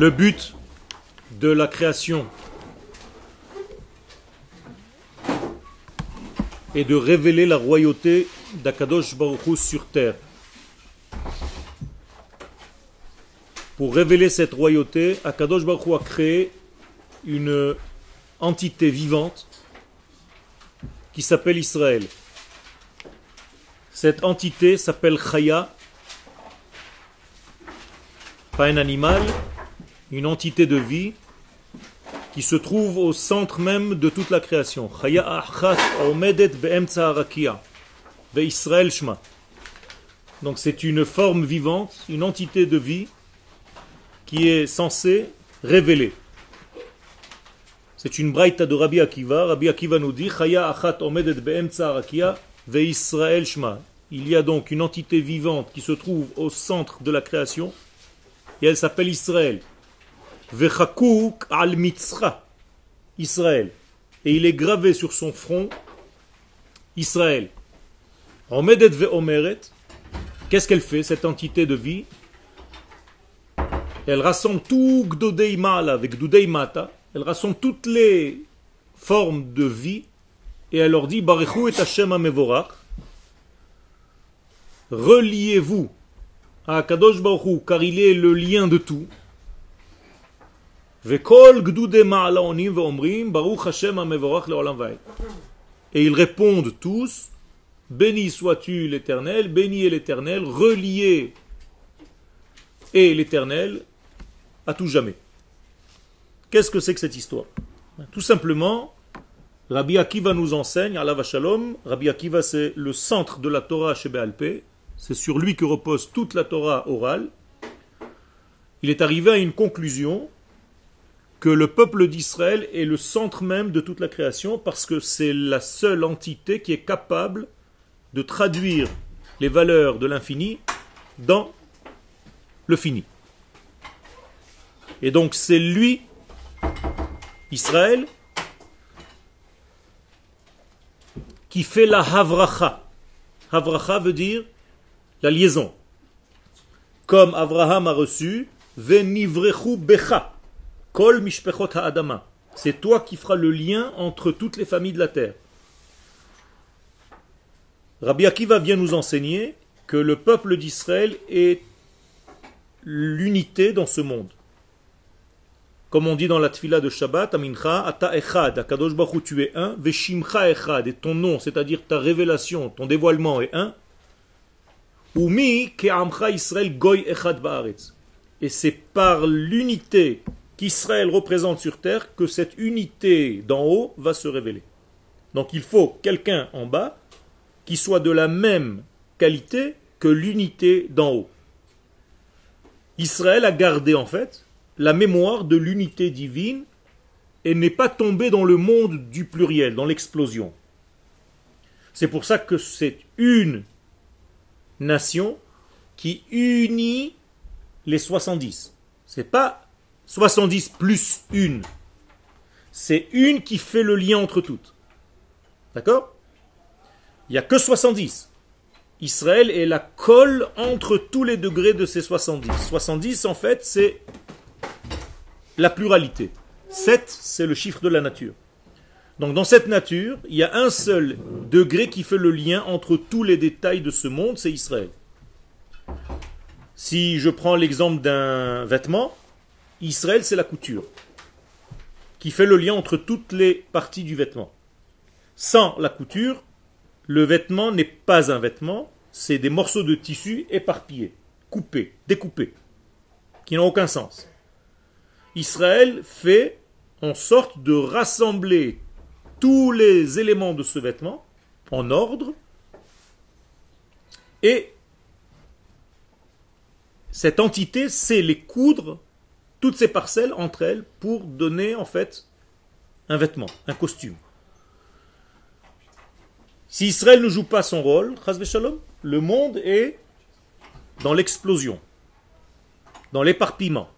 Le but de la création est de révéler la royauté d'Akadosh Baruch Hu sur terre. Pour révéler cette royauté, Akadosh Baruch Hu a créé une entité vivante qui s'appelle Israël. Cette entité s'appelle Chaya, pas un animal, une entité de vie qui se trouve au centre même de toute la création. Chaya achat omedet be'emtza harakia ve'Israël shma. Donc c'est une forme vivante, une entité de vie qui est censée révéler. C'est une braïta de Rabbi Akiva. Rabbi Akiva nous dit Chaya achat omedet be'emtza harakia ve'Israël shma. Il y a donc une entité vivante qui se trouve au centre de la création et elle s'appelle Israël. Vechakouk al mitzra, Israël. Et il est gravé sur son front Israël. Omedet ve'omeret. Qu'est-ce qu'elle fait, cette entité de vie? Elle rassemble tout Gdodei Ma'ala avec Gdodei Mata. Elle rassemble toutes les formes de vie et elle leur dit Barechu et Hashem HaMevorach. Reliez-vous à Kadosh Baruch Hu, car il est le lien de tout. Vekol Gdodei Ma'ala onim ve'omrim Baruch Hashem HaMevorach le'olam va'ed. Et ils répondent tous béni sois-tu l'Éternel, béni est l'Éternel, relié est l'Éternel à tout jamais. Qu'est-ce que c'est que cette histoire? Tout simplement, Rabbi Akiva nous enseigne, alav shalom. Rabbi Akiva c'est le centre de la Torah chez Be'al Peh. C'est sur lui que repose toute la Torah orale. Il est arrivé à une conclusion que le peuple d'Israël est le centre même de toute la création parce que c'est la seule entité qui est capable de traduire les valeurs de l'infini dans le fini. Et donc c'est lui, Israël, qui fait la havracha. Havracha veut dire la liaison. Comme Abraham a reçu Venivrechu becha kol mishpechot ha'adama. C'est toi qui feras le lien entre toutes les familles de la terre. Rabbi Akiva vient nous enseigner que le peuple d'Israël est l'unité dans ce monde. Comme on dit dans la tfila de Shabbat, Amincha, Ata Echad, Akadosh Baruch Hu, tu es un, Veshimcha Echad, et ton nom, c'est-à-dire ta révélation, ton dévoilement est un. Umi ke'amcha Israël goy echad ba'aretz. Et c'est par l'unité qu'Israël représente sur terre que cette unité d'en haut va se révéler. Donc il faut quelqu'un en bas qui soit de la même qualité que l'unité d'en haut. Israël a gardé en fait la mémoire de l'unité divine et n'est pas tombé dans le monde du pluriel, dans l'explosion. C'est pour ça que c'est une nation qui unit les 70. C'est pas 70 plus une. C'est une qui fait le lien entre toutes. D'accord? Il n'y a que 70. Israël est la colle entre tous les degrés de ces 70. 70 en fait c'est la pluralité. 7 c'est le chiffre de la nature. Donc dans cette nature, il y a un seul degré qui fait le lien entre tous les détails de ce monde, c'est Israël. Si je prends l'exemple d'un vêtement, Israël c'est la couture, qui fait le lien entre toutes les parties du vêtement. Sans la couture, le vêtement n'est pas un vêtement, c'est des morceaux de tissu éparpillés, coupés, découpés, qui n'ont aucun sens. Israël fait en sorte de rassembler tous les éléments de ce vêtement en ordre et cette entité sait les coudre, toutes ces parcelles entre elles pour donner en fait un vêtement, un costume. Si Israël ne joue pas son rôle, chas v'shalom, le monde est dans l'explosion, dans l'éparpillement.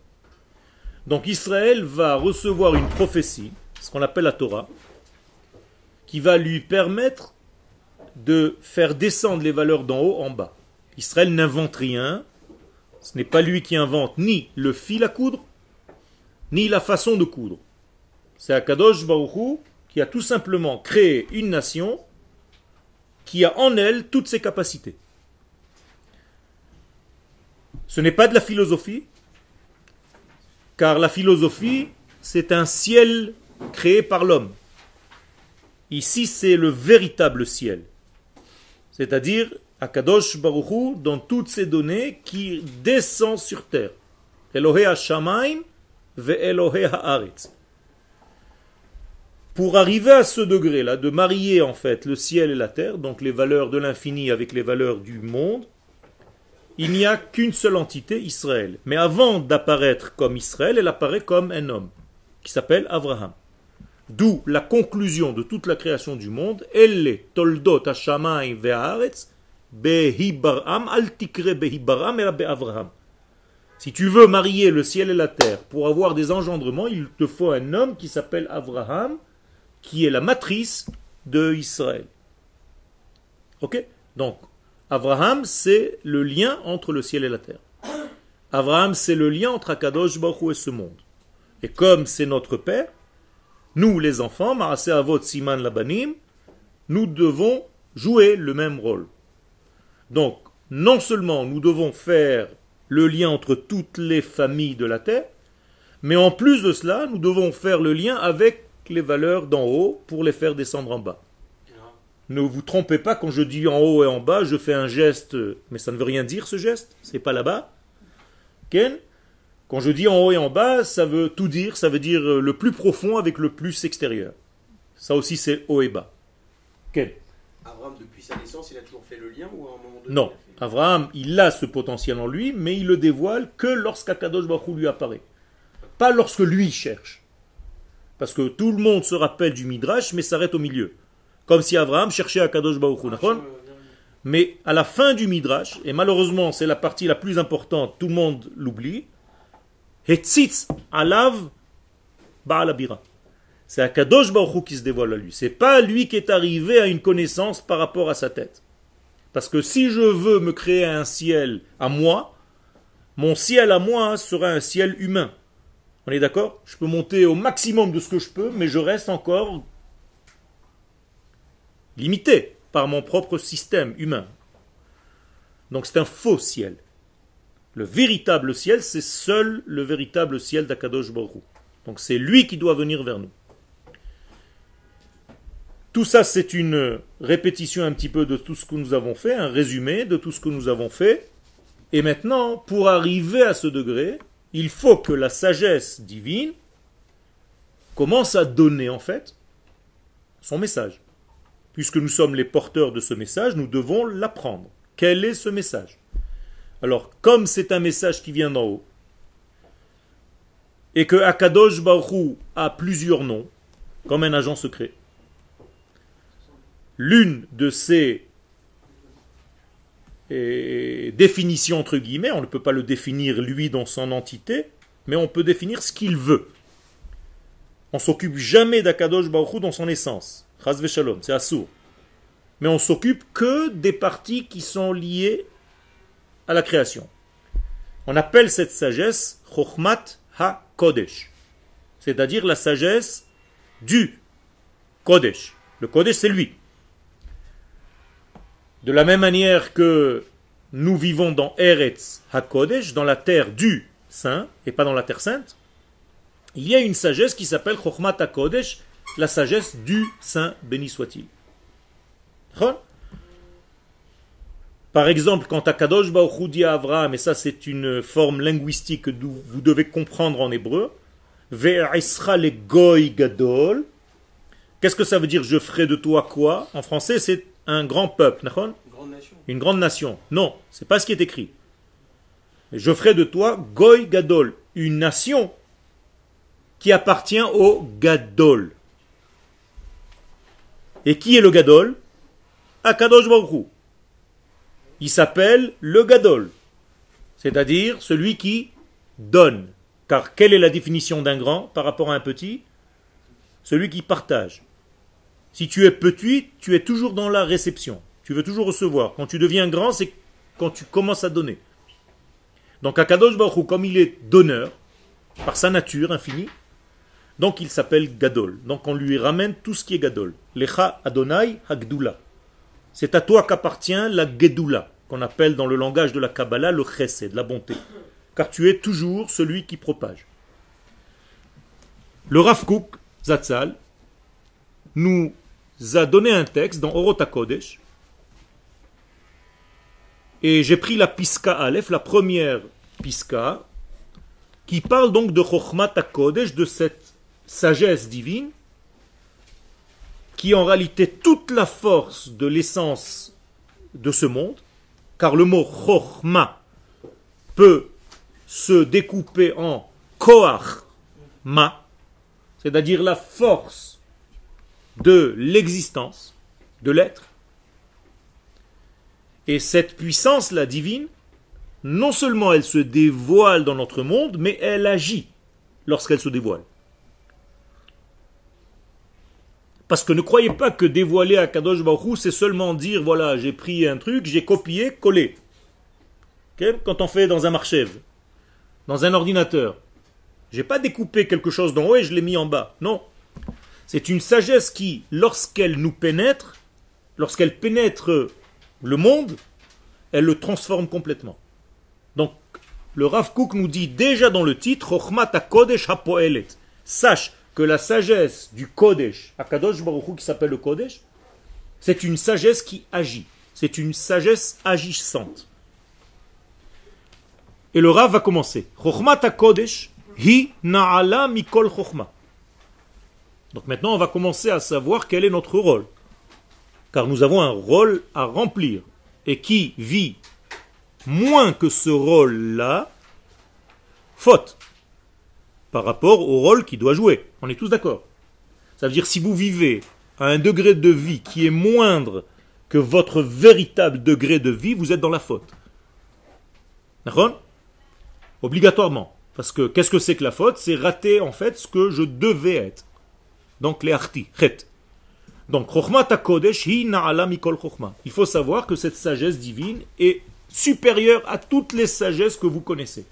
Donc Israël va recevoir une prophétie, ce qu'on appelle la Torah, qui va lui permettre de faire descendre les valeurs d'en haut en bas. Israël n'invente rien, ce n'est pas lui qui invente ni le fil à coudre, ni la façon de coudre. C'est Akadosh Baruch Hu qui a tout simplement créé une nation qui a en elle toutes ses capacités. Ce n'est pas de la philosophie, car la philosophie, c'est un ciel créé par l'homme. Ici, c'est le véritable ciel. C'est-à-dire, Akadosh Baruch Hu, dans toutes ses données, qui descend sur terre. Elohei ha-shamayim ve Elohei ha-aretz. Pour arriver à ce degré-là, de marier en fait le ciel et la terre, donc les valeurs de l'infini avec les valeurs du monde, il n'y a qu'une seule entité, Israël. Mais avant d'apparaître comme Israël, elle apparaît comme un homme, qui s'appelle Abraham. D'où la conclusion de toute la création du monde, Elle toldot hashamayim ve'haaretz behibaram al tikre behibaram ela be'Avraham. Si tu veux marier le ciel et la terre pour avoir des engendrements, il te faut un homme qui s'appelle Abraham, qui est la matrice de Israël. Ok? Donc, Abraham, c'est le lien entre le ciel et la terre. Abraham, c'est le lien entre Akadosh Baruch Hu et ce monde. Et comme c'est notre père, nous, les enfants, Maaseh Avot Siman Labanim, nous devons jouer le même rôle. Donc, non seulement nous devons faire le lien entre toutes les familles de la terre, mais en plus de cela, nous devons faire le lien avec les valeurs d'en haut pour les faire descendre en bas. Ne vous trompez pas, quand je dis en haut et en bas, je fais un geste, mais ça ne veut rien dire ce geste, c'est pas là-bas. Ken? Quand je dis en haut et en bas, ça veut tout dire, ça veut dire le plus profond avec le plus extérieur. Ça aussi c'est haut et bas. Ken? Abraham, depuis sa naissance, il a toujours fait le lien ou à un moment donné? Non, Abraham, il a ce potentiel en lui, mais il le dévoile que lorsqu'Akadosh Baruch Hu lui apparaît. Pas lorsque lui cherche. Parce que tout le monde se rappelle du Midrash, mais s'arrête au milieu. Comme si Abraham cherchait Akadosh Baruch Hu. Mais à la fin du Midrash, et malheureusement c'est la partie la plus importante, tout le monde l'oublie, Hetzitz alav ba'al habira. C'est Akadosh Baruch Hu qui se dévoile à lui. C'est pas lui qui est arrivé à une connaissance par rapport à sa tête. Parce que si je veux me créer un ciel à moi, mon ciel à moi sera un ciel humain. On est d'accord? Je peux monter au maximum de ce que je peux, mais je reste encore limité par mon propre système humain. Donc c'est un faux ciel. Le véritable ciel, c'est seul le véritable ciel d'Akadosh Baruch Hu. Donc c'est lui qui doit venir vers nous. Tout ça, c'est une répétition un petit peu de tout ce que nous avons fait, un résumé de tout ce que nous avons fait. Et maintenant, pour arriver à ce degré, il faut que la sagesse divine commence à donner en fait son message. Puisque nous sommes les porteurs de ce message, nous devons l'apprendre. Quel est ce message? Alors, comme c'est un message qui vient d'en haut, et que Akadosh Baruch Hu a plusieurs noms, comme un agent secret, l'une de ces définitions, entre guillemets, on ne peut pas le définir lui dans son entité, mais on peut définir ce qu'il veut. On ne s'occupe jamais d'Akadosh Baruch Hu dans son essence. Chas v'shalom, c'est assour. Mais on s'occupe que des parties qui sont liées à la création. On appelle cette sagesse Chochmat ha-Kodesh, c'est-à-dire la sagesse du Kodesh. Le Kodesh, c'est lui. De la même manière que nous vivons dans Eretz ha-Kodesh, dans la terre du Saint, et pas dans la terre sainte, il y a une sagesse qui s'appelle Chochmat ha-Kodesh, la sagesse du Saint, béni soit-il. Par exemple, quand Akadosh Baruch Hu dit à Avraham, et ça c'est une forme linguistique que vous devez comprendre en hébreu, Ve'esra le goy gadol, qu'est-ce que ça veut dire je ferai de toi quoi? En français c'est un grand peuple, une grande nation. Non, c'est pas ce qui est écrit. Je ferai de toi goy gadol, une nation qui appartient au gadol. Et qui est le gadol? Akadosh Baruch Hu. Il s'appelle le gadol, c'est-à-dire celui qui donne. Car quelle est la définition d'un grand par rapport à un petit? Celui qui partage. Si tu es petit, tu es toujours dans la réception. Tu veux toujours recevoir. Quand tu deviens grand, c'est quand tu commences à donner. Donc Akadosh Baruch Hu, comme il est donneur, par sa nature infinie. Donc il s'appelle Gadol. Donc on lui ramène tout ce qui est Gadol. Lecha Adonai Hagdula. C'est à toi qu'appartient la Gedula, qu'on appelle dans le langage de la Kabbalah le Chesed, la bonté. Car tu es toujours celui qui propage. Le Rav Kook Zatzal nous a donné un texte dans Orot HaKodesh. Et j'ai pris la Piska Aleph, la première Piska, qui parle donc de Chochmat HaKodesh, de cette sagesse divine, qui est en réalité toute la force de l'essence de ce monde, car le mot Chochma peut se découper en Koach Ma, c'est-à-dire la force de l'existence, de l'être. Et cette puissance-là divine, non seulement elle se dévoile dans notre monde, mais elle agit lorsqu'elle se dévoile. Parce que ne croyez pas que dévoiler à Kadosh Baruch Hu, c'est seulement dire, voilà, j'ai pris un truc, j'ai copié, collé. Okay? Quand on fait dans un marchev, dans un ordinateur, j'ai pas découpé quelque chose d'en haut et je l'ai mis en bas. Non. C'est une sagesse qui, lorsqu'elle nous pénètre, lorsqu'elle pénètre le monde, elle le transforme complètement. Donc, le Rav Kook nous dit déjà dans le titre, Chochmat HaKodesh HaPoelet. Sache que la sagesse du Kodesh, Akadosh Baruch Hu qui s'appelle le Kodesh, c'est une sagesse qui agit. C'est une sagesse agissante. Et le Rav va commencer. Chochmat HaKodesh hi na'ala mikol chochma. Donc maintenant, on va commencer à savoir quel est notre rôle. Car nous avons un rôle à remplir. Et qui vit moins que ce rôle-là, faute par rapport au rôle qu'il doit jouer. On est tous d'accord. Ça veut dire si vous vivez à un degré de vie qui est moindre que votre véritable degré de vie, vous êtes dans la faute. D'accord ? Obligatoirement. Parce que qu'est-ce que c'est que la faute ? C'est rater en fait ce que je devais être. Donc les arti, chet. Donc, Chochmat HaKodesh hi na'ala mikol chochma. Il faut savoir que cette sagesse divine est supérieure à toutes les sagesses que vous connaissez.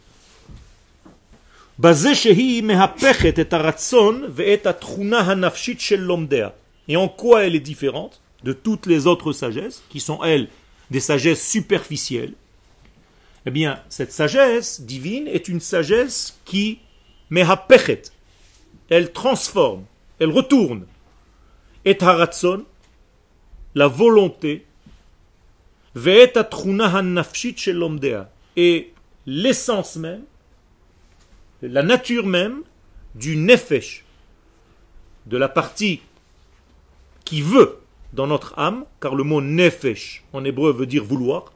Bazeh shehi mehapechet et haratzon ve'et hatruna hanafshit shel lomdea. Et en quoi elle est différente de toutes les autres sagesses, qui sont, elles, des sagesses superficielles ? Eh bien, cette sagesse divine est une sagesse qui mehapechet. Elle transforme, elle retourne. Et haratzon, la volonté, ve'et hatruna hanafshit shel lomdea. Et l'essence même, la nature même du nefesh, de la partie qui veut dans notre âme, car le mot nefesh en hébreu veut dire vouloir.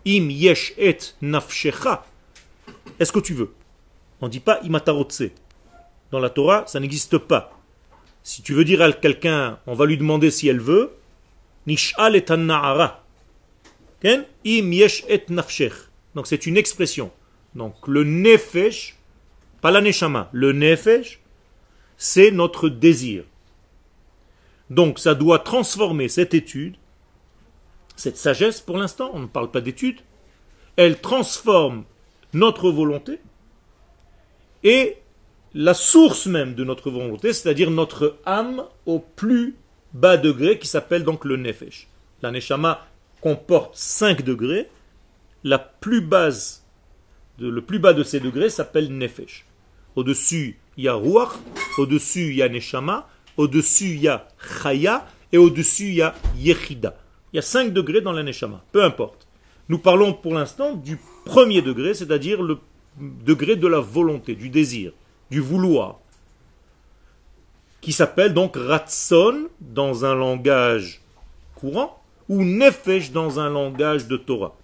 Im yesh et nafshecha. Est-ce que tu veux? On ne dit pas imatarotse. Dans la Torah, ça n'existe pas. Si tu veux dire à quelqu'un, on va lui demander si elle veut. Nish'al et an-na'ara. Im yesh et nafshech. Donc c'est une expression. Donc le nefesh, pas la neshama, le nefesh, c'est notre désir. Donc ça doit transformer cette étude, cette sagesse pour l'instant, on ne parle pas d'étude, elle transforme notre volonté et la source même de notre volonté, c'est-à-dire notre âme au plus bas degré qui s'appelle donc le nefesh. La neshama comporte 5 degrés, le plus bas de ces degrés s'appelle nefesh. Au-dessus, il y a ruach, au-dessus, il y a neshama, au-dessus, il y a chaya, et au-dessus, il y a yechida. Il y a 5 degrés dans la neshama, peu importe. Nous parlons pour l'instant du premier degré, c'est-à-dire le degré de la volonté, du désir, du vouloir, qui s'appelle donc ratson dans un langage courant, ou nefesh dans un langage de Torah.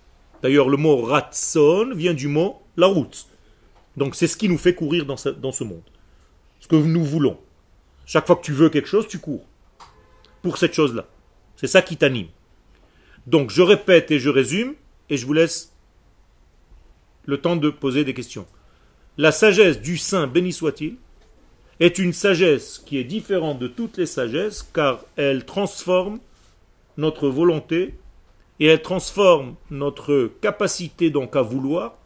D'ailleurs, le mot ratson vient du mot la route. Donc c'est ce qui nous fait courir dans ce monde. Ce que nous voulons. Chaque fois que tu veux quelque chose, tu cours. Pour cette chose-là. C'est ça qui t'anime. Donc je répète et je résume, et je vous laisse le temps de poser des questions. La sagesse du Saint, béni soit-il, est une sagesse qui est différente de toutes les sagesses, car elle transforme notre volonté, et elle transforme notre capacité donc à vouloir,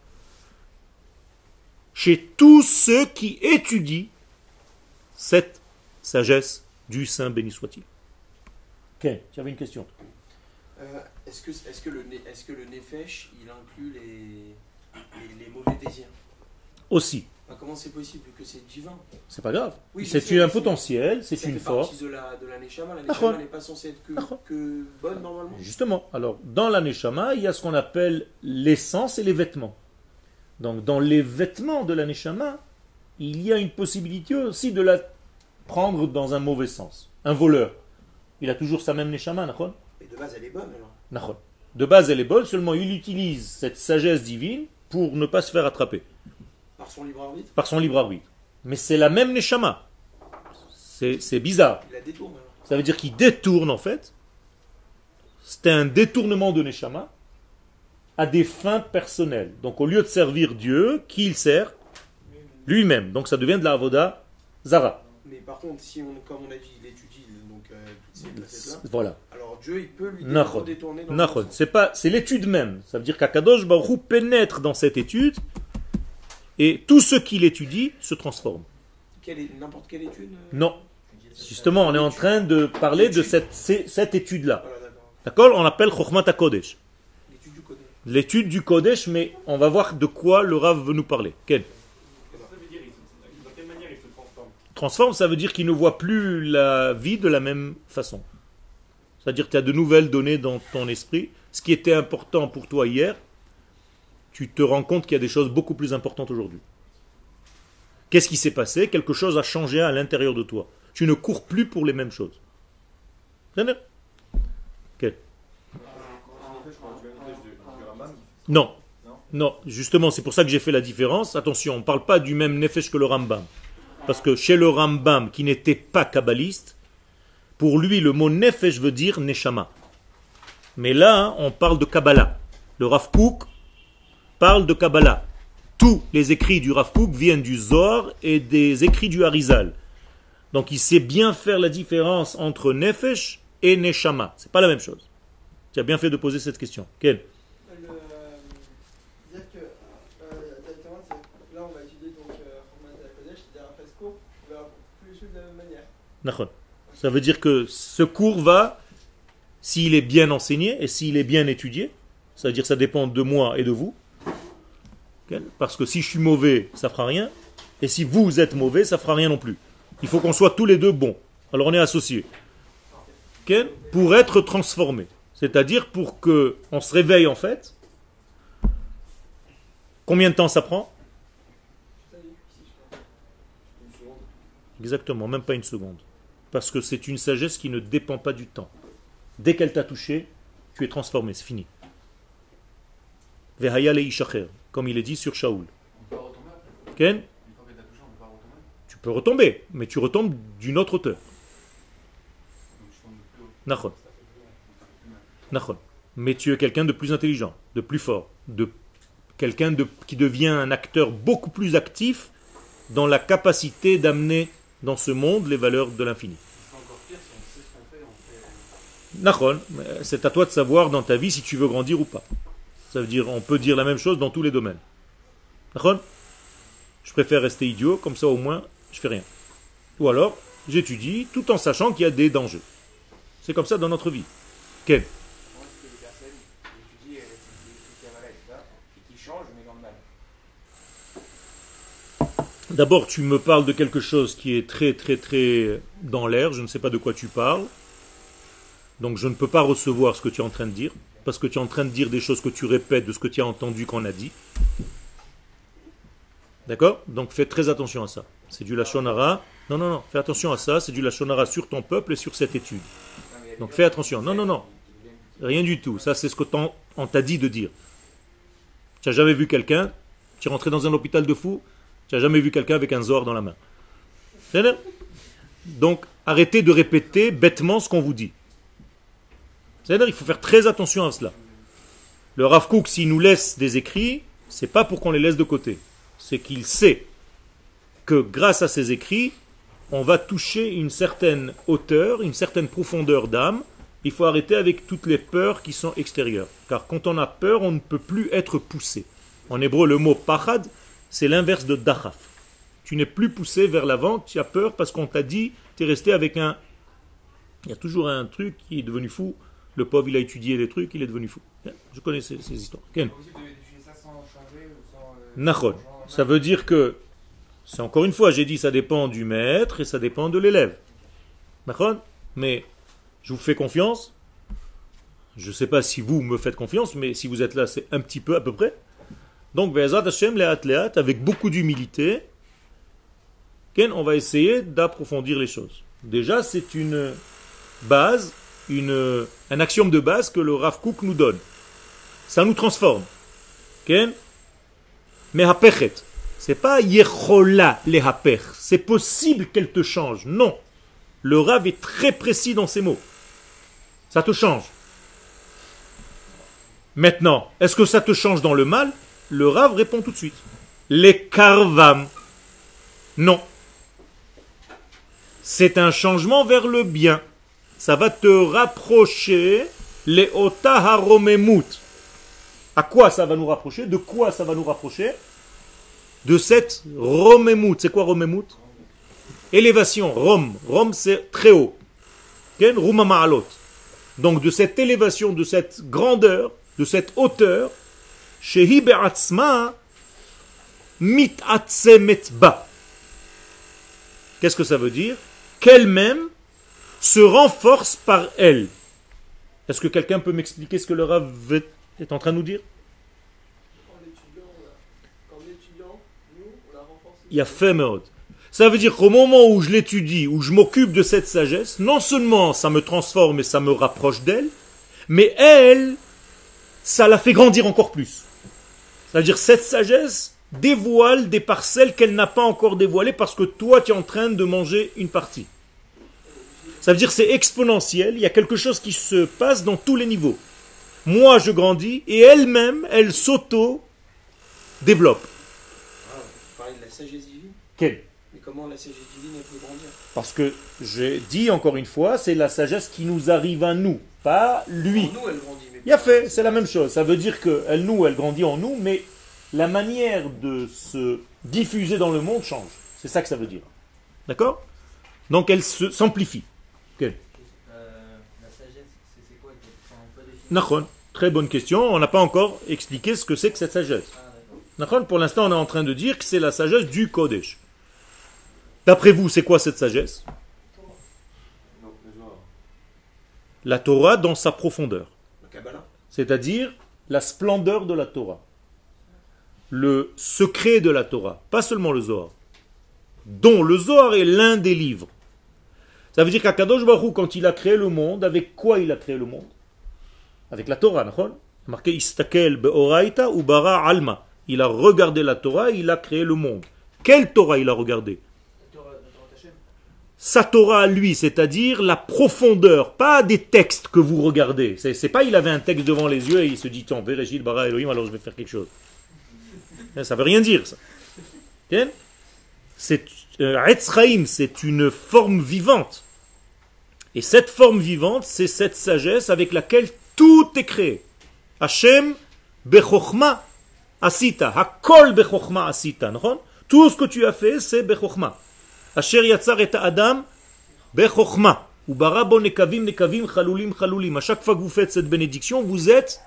chez tous ceux qui étudient cette sagesse du Saint béni soit-il. Ok, tu avais une question. Est-ce que le nefesh, il inclut les mauvais désirs? Aussi. Comment c'est possible que c'est divin? C'est pas grave. Oui, c'est un potentiel, c'est une force. Ça fait partie de la neshama. La neshama n'est pas censée être que bonne normalement. Justement. Alors, dans la neshama, il y a ce qu'on appelle l'essence et les vêtements. Donc, dans les vêtements de la neshama, il y a une possibilité aussi de la prendre dans un mauvais sens. Un voleur, il a toujours sa même neshama, d'accord? Et de base, elle est bonne alors. D'accord. De base, elle est bonne, seulement il utilise cette sagesse divine pour ne pas se faire attraper. Par son libre arbitre? Par son libre arbitre. Mais c'est la même neshama. C'est bizarre. Il la détourne alors. Ça veut dire qu'il détourne en fait. C'est un détournement de neshama à des fins personnelles. Donc au lieu de servir Dieu, qui il sert? Lui-même. Donc ça devient de la avoda zara. Mais par contre, si comme on a dit, il étudie donc toutes ces facettes-là. Voilà. Alors Dieu, il peut lui détourner dans le sens. C'est l'étude même. Ça veut dire qu'Akadosh Baruch Hu pénètre dans cette étude et tout ce qu'il étudie se transforme. N'importe quelle étude? Non. Justement, on est en train de parler de cette étude-là. Voilà, d'accord? On l'appelle Chokhmat HaKodesh. L'étude du Kodesh. L'étude du Kodesh, mais on va voir de quoi le Rav veut nous parler. Quel? Dans quelle manière il se transforme? Transforme, ça veut dire qu'il ne voit plus la vie de la même façon. C'est-à-dire que tu as de nouvelles données dans ton esprit. Ce qui était important pour toi hier, tu te rends compte qu'il y a des choses beaucoup plus importantes aujourd'hui. Qu'est-ce qui s'est passé? Quelque chose a changé à l'intérieur de toi. Tu ne cours plus pour les mêmes choses. Okay. Non. Non, justement, c'est pour ça que j'ai fait la différence. Attention, on ne parle pas du même nefesh que le Rambam. Parce que chez le Rambam, qui n'était pas kabbaliste, pour lui, le mot nefesh veut dire neshama. Mais là, on parle de Kabbalah. Le Rav Kook parle de Kabbalah. Tous les écrits du Rav Kook viennent du Zohar et des écrits du Harizal. Donc il sait bien faire la différence entre nefesh et neshama. C'est pas la même chose. Tu as bien fait de poser cette question. Quel? Dire que directement, là on va étudier donc Chokhmat HaKodesh, c'est-à-dire après ce cours, on verra plus les choses de la même manière. D'accord. Ça veut dire que ce cours va, s'il est bien enseigné et s'il est bien étudié, ça veut dire que ça dépend de moi et de vous. Parce que si je suis mauvais, ça fera rien. Et si vous êtes mauvais, ça fera rien non plus. Il faut qu'on soit tous les deux bons. Alors on est associés. Pour être transformés. C'est-à-dire pour qu'on se réveille en fait. Combien de temps ça prend? Exactement, même pas une seconde. Parce que c'est une sagesse qui ne dépend pas du temps. Dès qu'elle t'a touché, tu es transformé, c'est fini. Vehaya leishacher, comme il est dit sur Shaoul. On peut retomber après. Ken? Une fois que t'as touché, on peut pas retomber. Tu peux retomber, mais tu retombes d'une autre hauteur. Donc je tombe de plus haut. Nachon. Nachon. Mais tu es quelqu'un de plus intelligent, de plus fort, de quelqu'un qui devient un acteur beaucoup plus actif dans la capacité d'amener dans ce monde les valeurs de l'infini. C'est encore pire si on sait ce qu'on fait, on fait. Nachon, c'est à toi de savoir dans ta vie si tu veux grandir ou pas. Ça veut dire, on peut dire la même chose dans tous les domaines. Nachon? Je préfère rester idiot, comme ça au moins je fais rien. Ou alors, j'étudie tout en sachant qu'il y a des dangers. C'est comme ça dans notre vie. Ken? Comment est-ce que les personnes qui étudient les Kabbalah, etc., et qui changent, mais dans le mal? D'abord, tu me parles de quelque chose qui est très très très dans l'air, je ne sais pas de quoi tu parles. Donc je ne peux pas recevoir ce que tu es en train de dire, parce que tu es en train de dire des choses que tu répètes de ce que tu as entendu qu'on a dit. D'accord? Donc fais très attention à ça. C'est du Lashon Hara. Non, fais attention à ça, c'est du Lashon Hara sur ton peuple et sur cette étude. Donc fais attention. Non. Rien du tout. Ça, c'est ce qu'on t'a dit de dire. Tu n'as jamais vu quelqu'un, tu es rentré dans un hôpital de fous, tu n'as jamais vu quelqu'un avec un Zohar dans la main. Donc, arrêtez de répéter bêtement ce qu'on vous dit. C'est-à-dire, il faut faire très attention à cela. Le Rav Kook, s'il nous laisse des écrits, c'est pas pour qu'on les laisse de côté. C'est qu'il sait que grâce à ces écrits, on va toucher une certaine hauteur, une certaine profondeur d'âme. Il faut arrêter avec toutes les peurs qui sont extérieures. Car quand on a peur, on ne peut plus être poussé. En hébreu, le mot pachad c'est l'inverse de dachaf. Tu n'es plus poussé vers l'avant, tu as peur parce qu'on t'a dit, tu es resté avec un... Il y a toujours un truc qui est devenu fou. Le pauvre, il a étudié des trucs, il est devenu fou. Je connais ces histoires. Ken. C'est possible d'étudier ça sans changer ou sans. Nachon. changement. Ça veut dire que, c'est encore une fois, j'ai dit ça dépend du maître et ça dépend de l'élève. Nachon. Mais je vous fais confiance. Je ne sais pas si vous me faites confiance, mais si vous êtes là, c'est un petit peu à peu près. Donc, Be'ezrat Hashem, le'at le'at, avec beaucoup d'humilité, Ken, on va essayer d'approfondir les choses. Déjà, c'est une base, un axiome de base que le Rav Kook nous donne. Ça nous transforme. Ken? Mais hapechet. C'est pas yechola le hapech. C'est possible qu'elle te change. Non. Le Rav est très précis dans ses mots. Ça te change. Maintenant, est-ce que ça te change dans le mal? Le Rav répond tout de suite. Les karvam. Non. C'est un changement vers le bien. Ça va te rapprocher les otaharomemut. À quoi ça va nous rapprocher? De quoi ça va nous rapprocher? De cette romemut. C'est quoi romemut? Élévation. Rom c'est très haut. Ken Ruma ma'alot. Donc de cette élévation, de cette grandeur, de cette hauteur, shehi be'atzma mit'atzemet ba. Qu'est-ce que ça veut dire? Qu'elle-même se renforce par elle. Est-ce que quelqu'un peut m'expliquer ce que le Rav est en train de nous dire? Quand on est étudiant, nous, on la renforce. Il y a fait mode. Ça veut dire qu'au moment où je l'étudie, où je m'occupe de cette sagesse, non seulement ça me transforme et ça me rapproche d'elle, mais elle, ça la fait grandir encore plus. C'est-à-dire cette sagesse dévoile des parcelles qu'elle n'a pas encore dévoilées parce que toi tu es en train de manger une partie. Ça veut dire c'est exponentiel, il y a quelque chose qui se passe dans tous les niveaux. Moi je grandis et elle-même, elle s'auto-développe. Ah, vous parlez de la sagesse divine. Quelle? Mais comment la sagesse divine elle peut grandir? Parce que, j'ai dit encore une fois, c'est la sagesse qui nous arrive à nous, pas lui. En nous elle grandit. Mais Il a fait, c'est la même chose. Ça veut dire qu'elle elle grandit en nous, mais la manière de se diffuser dans le monde change. C'est ça que ça veut dire. D'accord? Donc elle s'amplifie. Okay. La sagesse, c'est quoi? On peut définir. Nachon. Très bonne question. On n'a pas encore expliqué ce que c'est que cette sagesse. Ah, d'accord. Nachon, pour l'instant, on est en train de dire que c'est la sagesse du Kodesh. D'après vous, c'est quoi cette sagesse? non, le Zohar. La Torah dans sa profondeur. La Kabbalah. C'est-à-dire la splendeur de la Torah. Le secret de la Torah. Pas seulement le Zohar. Dont le Zohar est l'un des livres. Ça veut dire qu'Akadosh Baruch Hu, quand il a créé le monde, avec quoi il a créé le monde? Avec la Torah, d'accord? Marqué Istakel be'oraita ou bara alma. Il a regardé la Torah, il a créé le monde. Quelle Torah il a regardé? La Torah Hashem. Sa Torah à lui, c'est-à-dire la profondeur, pas des textes que vous regardez. C'est pas il avait un texte devant les yeux et il se dit tiens, Bereshit bara Elohim, alors je vais faire quelque chose. Ça veut rien dire ça. C'est Etz Chaim, c'est une forme vivante. Et cette forme vivante, c'est cette sagesse avec laquelle tout est créé. Hashem bechokhma asita, hakol bechokhma asita. Tout ce que tu as fait, c'est bechokhma. Asher yatzar et Adam bechokhma. Ubara bon nekavim nekavim chalulim chalulim. À chaque fois que vous faites cette bénédiction, vous êtes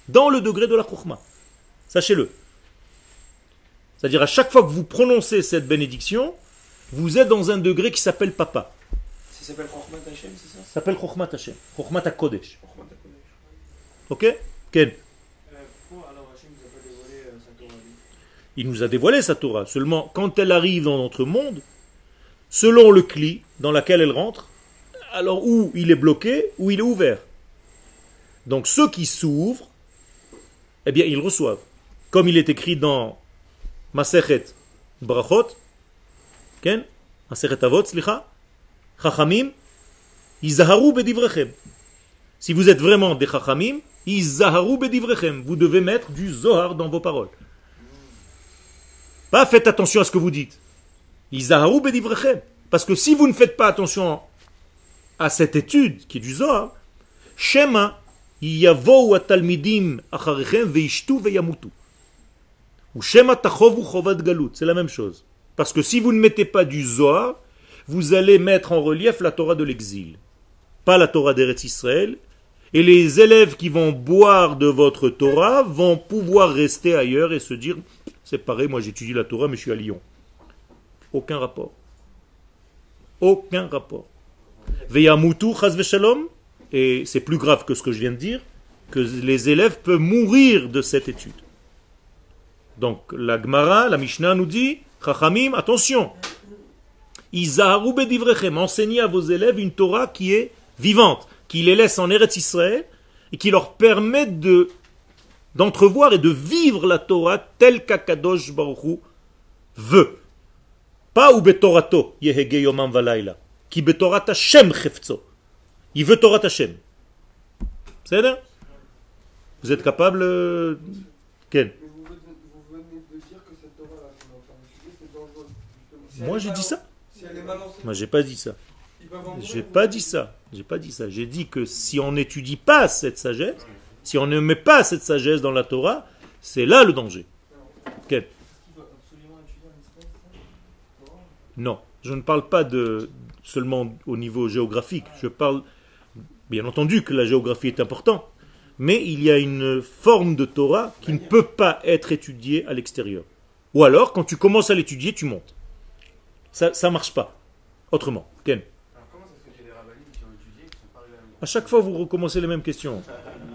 dans le degré de la chokhma. Sachez-le. C'est-à-dire à chaque fois que vous prononcez cette bénédiction, vous êtes dans un degré qui s'appelle papa. Ça s'appelle Chokhmat Hashem, c'est ça? Ça s'appelle Chokhmat Hashem. Chokhmat HaKodesh. Chokhmat HaKodesh. Ok? Ken? Pourquoi alors Hashem nous a pas dévoilé sa Torah? Il nous a dévoilé sa Torah. Seulement, quand elle arrive dans notre monde, selon le cli dans lequel elle rentre, alors où il est bloqué, où il est ouvert. Donc ceux qui s'ouvrent, eh bien ils reçoivent. Comme il est écrit dans Masechet Brachot, Ken? Masechet Avot, slicha, Chachamim, Izaharu bedivrechem. Si vous êtes vraiment des Chachamim, Izaharu bedivrechem. Vous devez mettre du Zohar dans vos paroles. Pas faites attention à ce que vous dites. Izaharu bedivrechem. Parce que si vous ne faites pas attention à cette étude qui est du Zohar, Shema yavou atalmidim acharechem veishtu veyamutu. Ou Shema Tachov ou Chovat Galut, c'est la même chose. Parce que si vous ne mettez pas du Zohar, vous allez mettre en relief la Torah de l'exil, pas la Torah d'Eretz Israël. Et les élèves qui vont boire de votre Torah vont pouvoir rester ailleurs et se dire, c'est pareil, moi j'étudie la Torah mais je suis à Lyon. Aucun rapport. Aucun rapport. Veyamutu chas veshalom, et c'est plus grave que ce que je viens de dire, que les élèves peuvent mourir de cette étude. Donc la Gemara, la Mishnah nous dit, Chachamim, attention, Izaharu bedivrechem, enseignez à vos élèves une Torah qui est vivante, qui les laisse en Eretz Israël et qui leur permet d'entrevoir et de vivre la Torah telle qu'Akadosh Baruch Hu veut. Pas ou betorato yehege yomam valayla, qui betorat Hashem chefzo. Il veut Torah Hashem. C'est ça? Vous êtes capable Ken? Mais vous venez de dire que cette Torah-là qu'on est en train d'étudier, c'est dangereux. Justement. Si Moi elle est j'ai mal dit en- ça. Si elle est mal enseignée, Moi j'ai pas dit ça. ils peuvent en mourir, J'ai ou- pas dit ça. J'ai pas dit ça. J'ai dit que si on n'étudie pas cette sagesse, si on ne met pas cette sagesse dans la Torah, c'est là le danger. Quel? Il doit absolument étudier en Israël, ça Torah. Non, je ne parle pas de seulement au niveau géographique. Je parle, bien entendu, que la géographie est importante, mais il y a une forme de Torah qui ne peut pas être étudiée à l'extérieur. Ou alors, quand tu commences à l'étudier, tu montes. Ça marche pas. Autrement. Ken. Alors comment ça se fait qu'il y a des rabbinim qui ont étudié et qui sont pas arrivés à la même À chaque fois, vous recommencez les mêmes questions.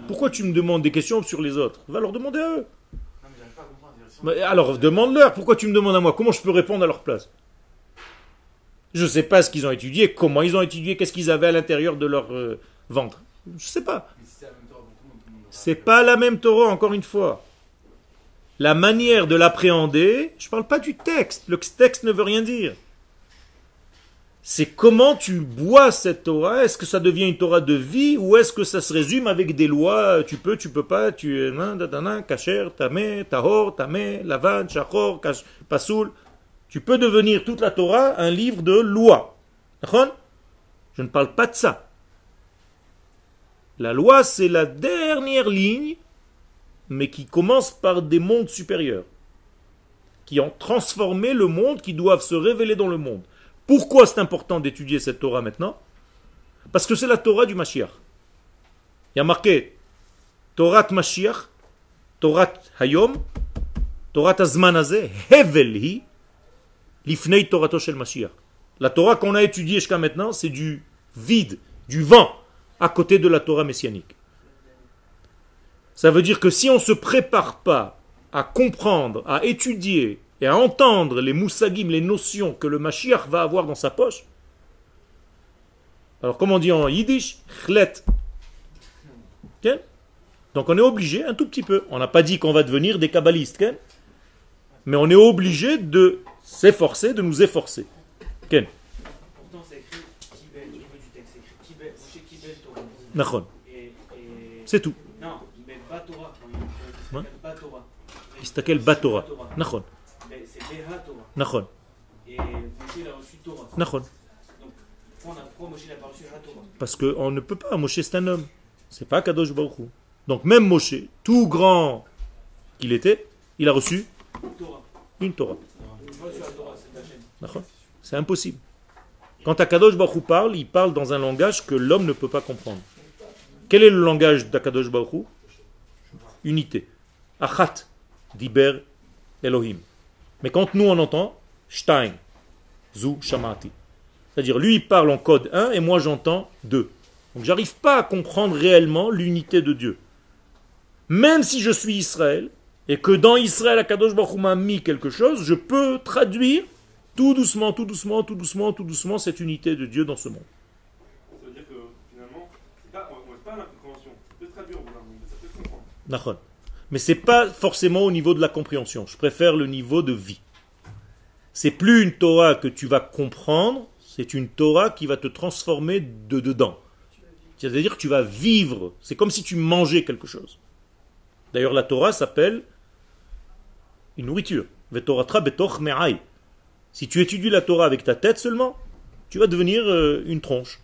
Pourquoi tu me demandes des questions sur les autres? Va leur demander à eux. Non mais j'arrive pas à comprendre. Si Mais alors, demande-leur. Pourquoi tu me demandes à moi? Comment je peux répondre à leur place? Je ne sais pas ce qu'ils ont étudié, comment ils ont étudié, qu'est-ce qu'ils avaient à l'intérieur de leur ventre. Je ne sais pas. Mais si c'est la même Torah pour tout le monde aura- C'est pas la même Torah, encore une fois. La manière de l'appréhender, je ne parle pas du texte. Le texte ne veut rien dire. C'est comment tu bois cette Torah. Est-ce que ça devient une Torah de vie ou est-ce que ça se résume avec des lois? Tu peux pas, tu es kasher, tamé, tahor, tamé, lavan, shachor, pasoul. Tu peux devenir toute la Torah un livre de lois. D'accord? Je ne parle pas de ça. La loi, c'est la dernière ligne, mais qui commence par des mondes supérieurs, qui ont transformé le monde, qui doivent se révéler dans le monde. Pourquoi c'est important d'étudier cette Torah maintenant? Parce que c'est la Torah du Mashiach. Il y a marqué Torah Mashiach, Torah Hayom, Torah Azman Hazeh, Hevel hi, Lifnei Torato Shel Mashiach. La Torah qu'on a étudiée jusqu'à maintenant, c'est du vide, du vent, à côté de la Torah messianique. Ça veut dire que si on ne se prépare pas à comprendre, à étudier et à entendre les moussagim, les notions que le Mashiach va avoir dans sa poche, alors comme on dit en yiddish, chlet. Okay? Donc on est obligé un tout petit peu. On n'a pas dit qu'on va devenir des kabbalistes, okay? Mais on est obligé de s'efforcer, de nous efforcer. Ken. Pourtant, c'est écrit Kibel, au niveau du texte, c'est écrit Kibel, Moshe Kibel Torah. Nachon. Et C'est tout. non, mais Batora, quand il Ouais. s'appelle Batora. Il s'appelle Batora. Nachon. Mais c'est Beha Torah. Nachon. Et Moshe il a reçu Torah. Nachon. Donc, pourquoi Moshe n'a pas reçu Ha Torah? Parce qu'on ne peut pas. Moshe, c'est un homme. C'est pas Kadosh Baruch Hu. Donc même Moshe, tout grand qu'il était, il a reçu Torah. une Torah. Il n'a pas reçu la Torah, c'est la chaîne. D'accord? C'est impossible. Quand Akadosh Baruch Hu parle, il parle dans un langage que l'homme ne peut pas comprendre. Quel est le langage d'Akadosh Baruch Hu? Unité. Achat, Diber, Elohim. Mais quand nous on entend, Shtaim, Zu, Shamati. C'est-à-dire, lui il parle en code 1 et moi j'entends 2. Donc j'arrive pas à comprendre réellement l'unité de Dieu. Même si je suis Israël, et que dans Israël, Akadosh Baruch Hu m'a mis quelque chose, je peux traduire tout doucement, tout doucement, tout doucement, tout doucement cette unité de Dieu dans ce monde. Ça veut dire que finalement, on n'est pas à l'incompréhension. Ça peut se traduire au bout d'un moment, ça peut se comprendre. Nachon. Mais c'est pas forcément au niveau de la compréhension. Je préfère le niveau de vie. C'est plus une Torah que tu vas comprendre, c'est une Torah qui va te transformer de dedans. C'est-à-dire que tu vas vivre. C'est comme si tu mangeais quelque chose. D'ailleurs, la Torah s'appelle une nourriture. Vetoratra betoch me'ai. Si tu étudies la Torah avec ta tête seulement, tu vas devenir une tronche.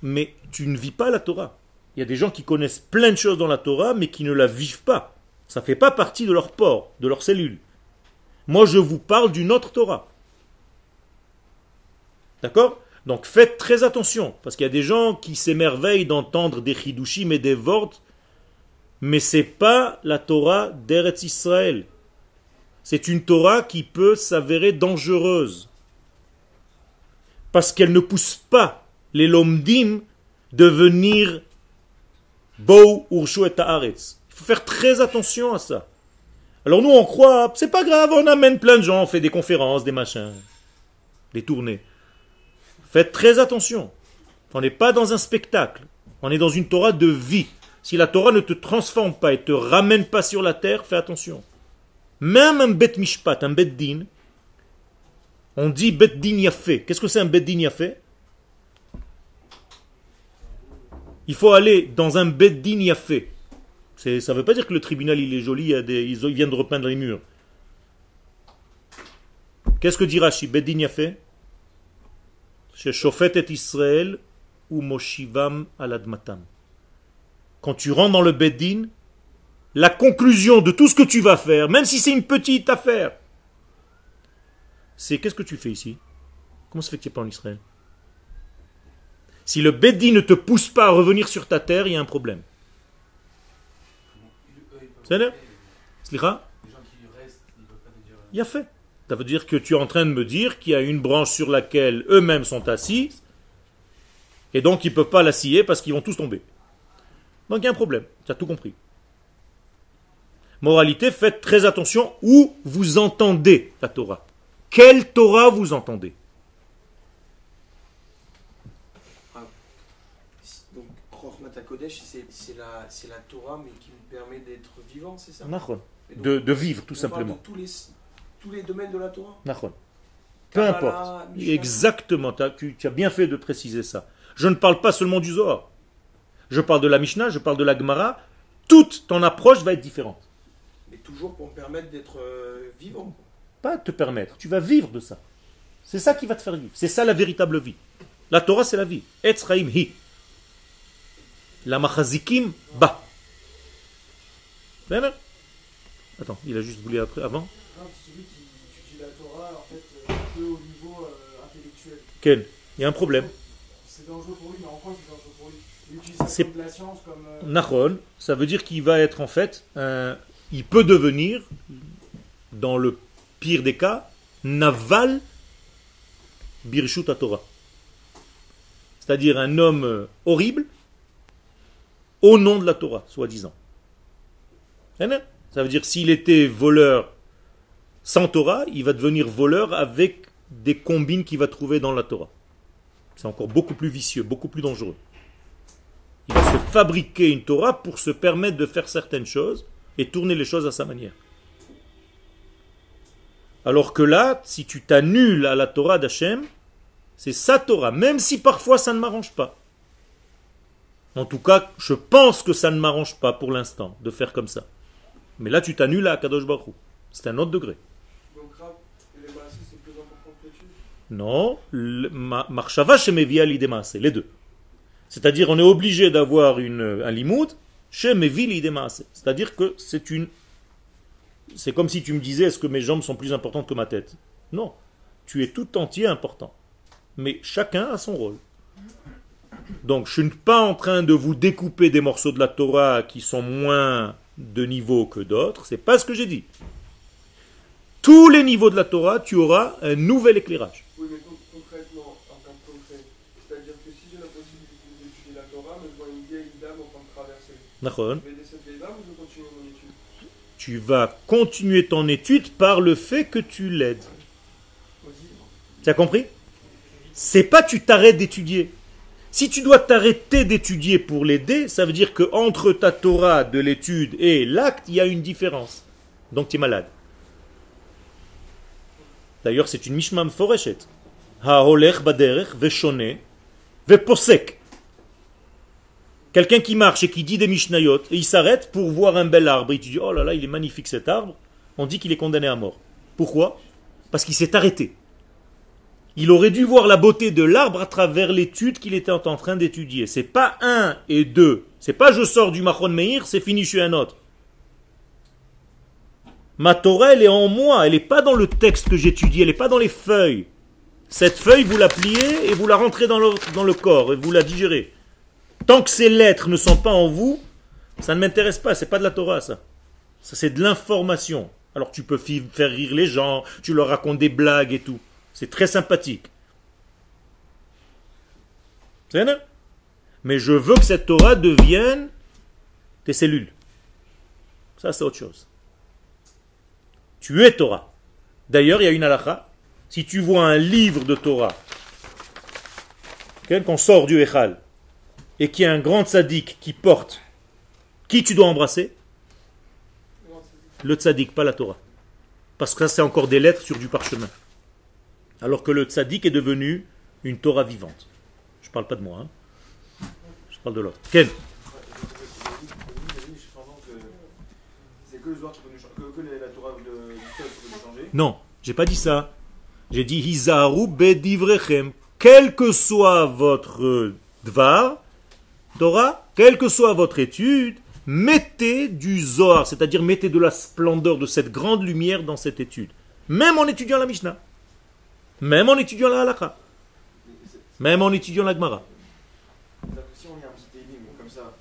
Mais tu ne vis pas la Torah. Il y a des gens qui connaissent plein de choses dans la Torah, mais qui ne la vivent pas. Ça ne fait pas partie de leur corps, de leurs cellules. Moi, je vous parle d'une autre Torah. D'accord? Donc faites très attention, parce qu'il y a des gens qui s'émerveillent d'entendre des chidushim et des vortes, mais ce n'est pas la Torah d'Eretz Israël. C'est une Torah qui peut s'avérer dangereuse, parce qu'elle ne pousse pas les lomdim de venir Bou Urshu et Haaretz. Il faut faire très attention à ça. Alors nous on croit, c'est pas grave, on amène plein de gens, on fait des conférences, des machins, des tournées. Faites très attention. On n'est pas dans un spectacle. On est dans une Torah de vie. Si la Torah ne te transforme pas et te ramène pas sur la terre, fais attention. Même un bet mishpat, un bet din, on dit bet din yafé. Qu'est-ce que c'est un bet din yafé? Il faut aller dans un bet din yafé. Ça ne veut pas dire que le tribunal il est joli, ils viennent de repeindre les murs. Qu'est-ce que dit Rashi? Bet din yafé? Chez Shofet et Israël ou Moshivam aladmatam. Quand tu rentres dans le Beddin, la conclusion de tout ce que tu vas faire, même si c'est une petite affaire, c'est qu'est-ce que tu fais ici? Comment ça fait que tu n'es pas en Israël? Si le Beddin ne te pousse pas à revenir sur ta terre, il y a un problème. C'est là? Slicha? Les gens qui restent, ils ne peuvent pas te dire. Il y a fait. Ça veut dire que tu es en train de me dire qu'il y a une branche sur laquelle eux-mêmes sont assis, et donc ils ne peuvent pas la scier parce qu'ils vont tous tomber. Donc il y a un problème, tu as tout compris. Moralité, faites très attention où vous entendez la Torah. Quelle Torah vous entendez? Donc, Chochmat HaKodesh, c'est la Torah, mais qui nous permet d'être vivants, c'est ça? Nachon. Et donc, De vivre, tout on parle simplement. de tous les domaines de la Torah? Nachon. Peu Kabbalah, importe. Mishnah. Exactement, tu as bien fait de préciser ça. Je ne parle pas seulement du Zohar. Je parle de la Mishnah, je parle de la Gemara. Toute ton approche va être différente. Mais toujours pour me permettre d'être vivant. Pas te permettre, tu vas vivre de ça. C'est ça qui va te faire vivre. C'est ça la véritable vie. La Torah, c'est la vie. Etz Chaim Hi. La Machazikim Ba. Bien. Attends, il a juste voulu après, avant. Non, celui qui étudie la Torah, en fait, un peu au niveau intellectuel. Ken, il y a un problème. C'est dangereux pour lui, mais en quoi c'est dangereux pour lui? Il utilise ça C'est- comme de la science, comme... Nachon, ça veut dire qu'il va être en fait, il peut devenir, dans le pire des cas, Naval Birshut Torah. C'est-à-dire un homme horrible au nom de la Torah, soi-disant. Ça veut dire s'il était voleur sans Torah, il va devenir voleur avec des combines qu'il va trouver dans la Torah. C'est encore beaucoup plus vicieux, beaucoup plus dangereux. Il va se fabriquer une Torah pour se permettre de faire certaines choses et tourner les choses à sa manière. Alors que là, si tu t'annules à la Torah d'Hachem, c'est sa Torah, même si parfois ça ne m'arrange pas. En tout cas, je pense que ça ne m'arrange pas pour l'instant de faire comme ça. Mais là, tu t'annules à Kadosh Baruch Hu. C'est un autre degré. Donc, rap et les maasés, c'est plus important que l'étude. Non, Marshava chez Mevia l'idéma, c'est les deux. C'est-à-dire, on est obligé d'avoir un limoud chez Mevi l'idéma. C'est-à-dire que c'est comme si tu me disais, est-ce que mes jambes sont plus importantes que ma tête? Non, tu es tout entier important. Mais chacun a son rôle. Donc, je ne suis pas en train de vous découper des morceaux de la Torah qui sont moins de niveau que d'autres. C'est pas ce que j'ai dit. Tous les niveaux de la Torah, tu auras un nouvel éclairage. Oui, mais concrètement, en tant que concret, c'est-à-dire que si j'ai la possibilité d'étudier la Torah, mais je vois une vieille dame en train de traverser, Nachon. je vais aider cette vieille dame ou je vais continuer mon étude? Tu vas continuer ton étude par le fait que tu l'aides. Aussi. Tu as compris? C'est pas tu t'arrêtes d'étudier. Si tu dois t'arrêter d'étudier pour l'aider, ça veut dire que entre ta Torah de l'étude et l'acte, il y a une différence. Donc tu es malade. D'ailleurs, c'est une mishma mforeshet. Ha'olech baderech veshone veposek. Quelqu'un qui marche et qui dit des mishnayot, et il s'arrête pour voir un bel arbre, et tu dis, oh là là, il est magnifique cet arbre, on dit qu'il est condamné à mort. Pourquoi? Parce qu'il s'est arrêté. Il aurait dû voir la beauté de l'arbre à travers l'étude qu'il était en train d'étudier. C'est pas 1 et 2. C'est pas je sors du Machon Meir, c'est fini, je suis un autre. Ma Torah, elle est en moi, elle n'est pas dans le texte que j'étudie, elle n'est pas dans les feuilles. Cette feuille, vous la pliez et vous la rentrez dans le corps et vous la digérez. Tant que ces lettres ne sont pas en vous, ça ne m'intéresse pas, c'est pas de la Torah ça. Ça c'est de l'information. Alors tu peux faire rire les gens, tu leur racontes des blagues et tout. C'est très sympathique. C'est vrai? Mais je veux que cette Torah devienne tes cellules. Ça c'est autre chose. Tu es Torah. D'ailleurs, il y a une halakha. Si tu vois un livre de Torah, qu'on sort du Echal, et qu'il y a un grand tzaddik qui porte, qui tu dois embrasser? Le tzaddik, pas la Torah. Parce que ça, c'est encore des lettres sur du parchemin. Alors que le tzaddik est devenu une Torah vivante. Je ne parle pas de moi, hein. Je parle de l'autre. Ken? C'est que le Zohar qui peut nous changer, que la Torah du sol peut nous changer. Non, j'ai pas dit ça. J'ai dit Hizaru bedivrechem. Quel que soit votre dvar, Torah, quelle que soit votre étude, mettez du Zohar, c'est-à-dire mettez de la splendeur de cette grande lumière dans cette étude. Même en étudiant la Mishnah. Même en étudiant la Halakha. Même en étudiant la Gemara. Si on lit un petit Teilim comme ça,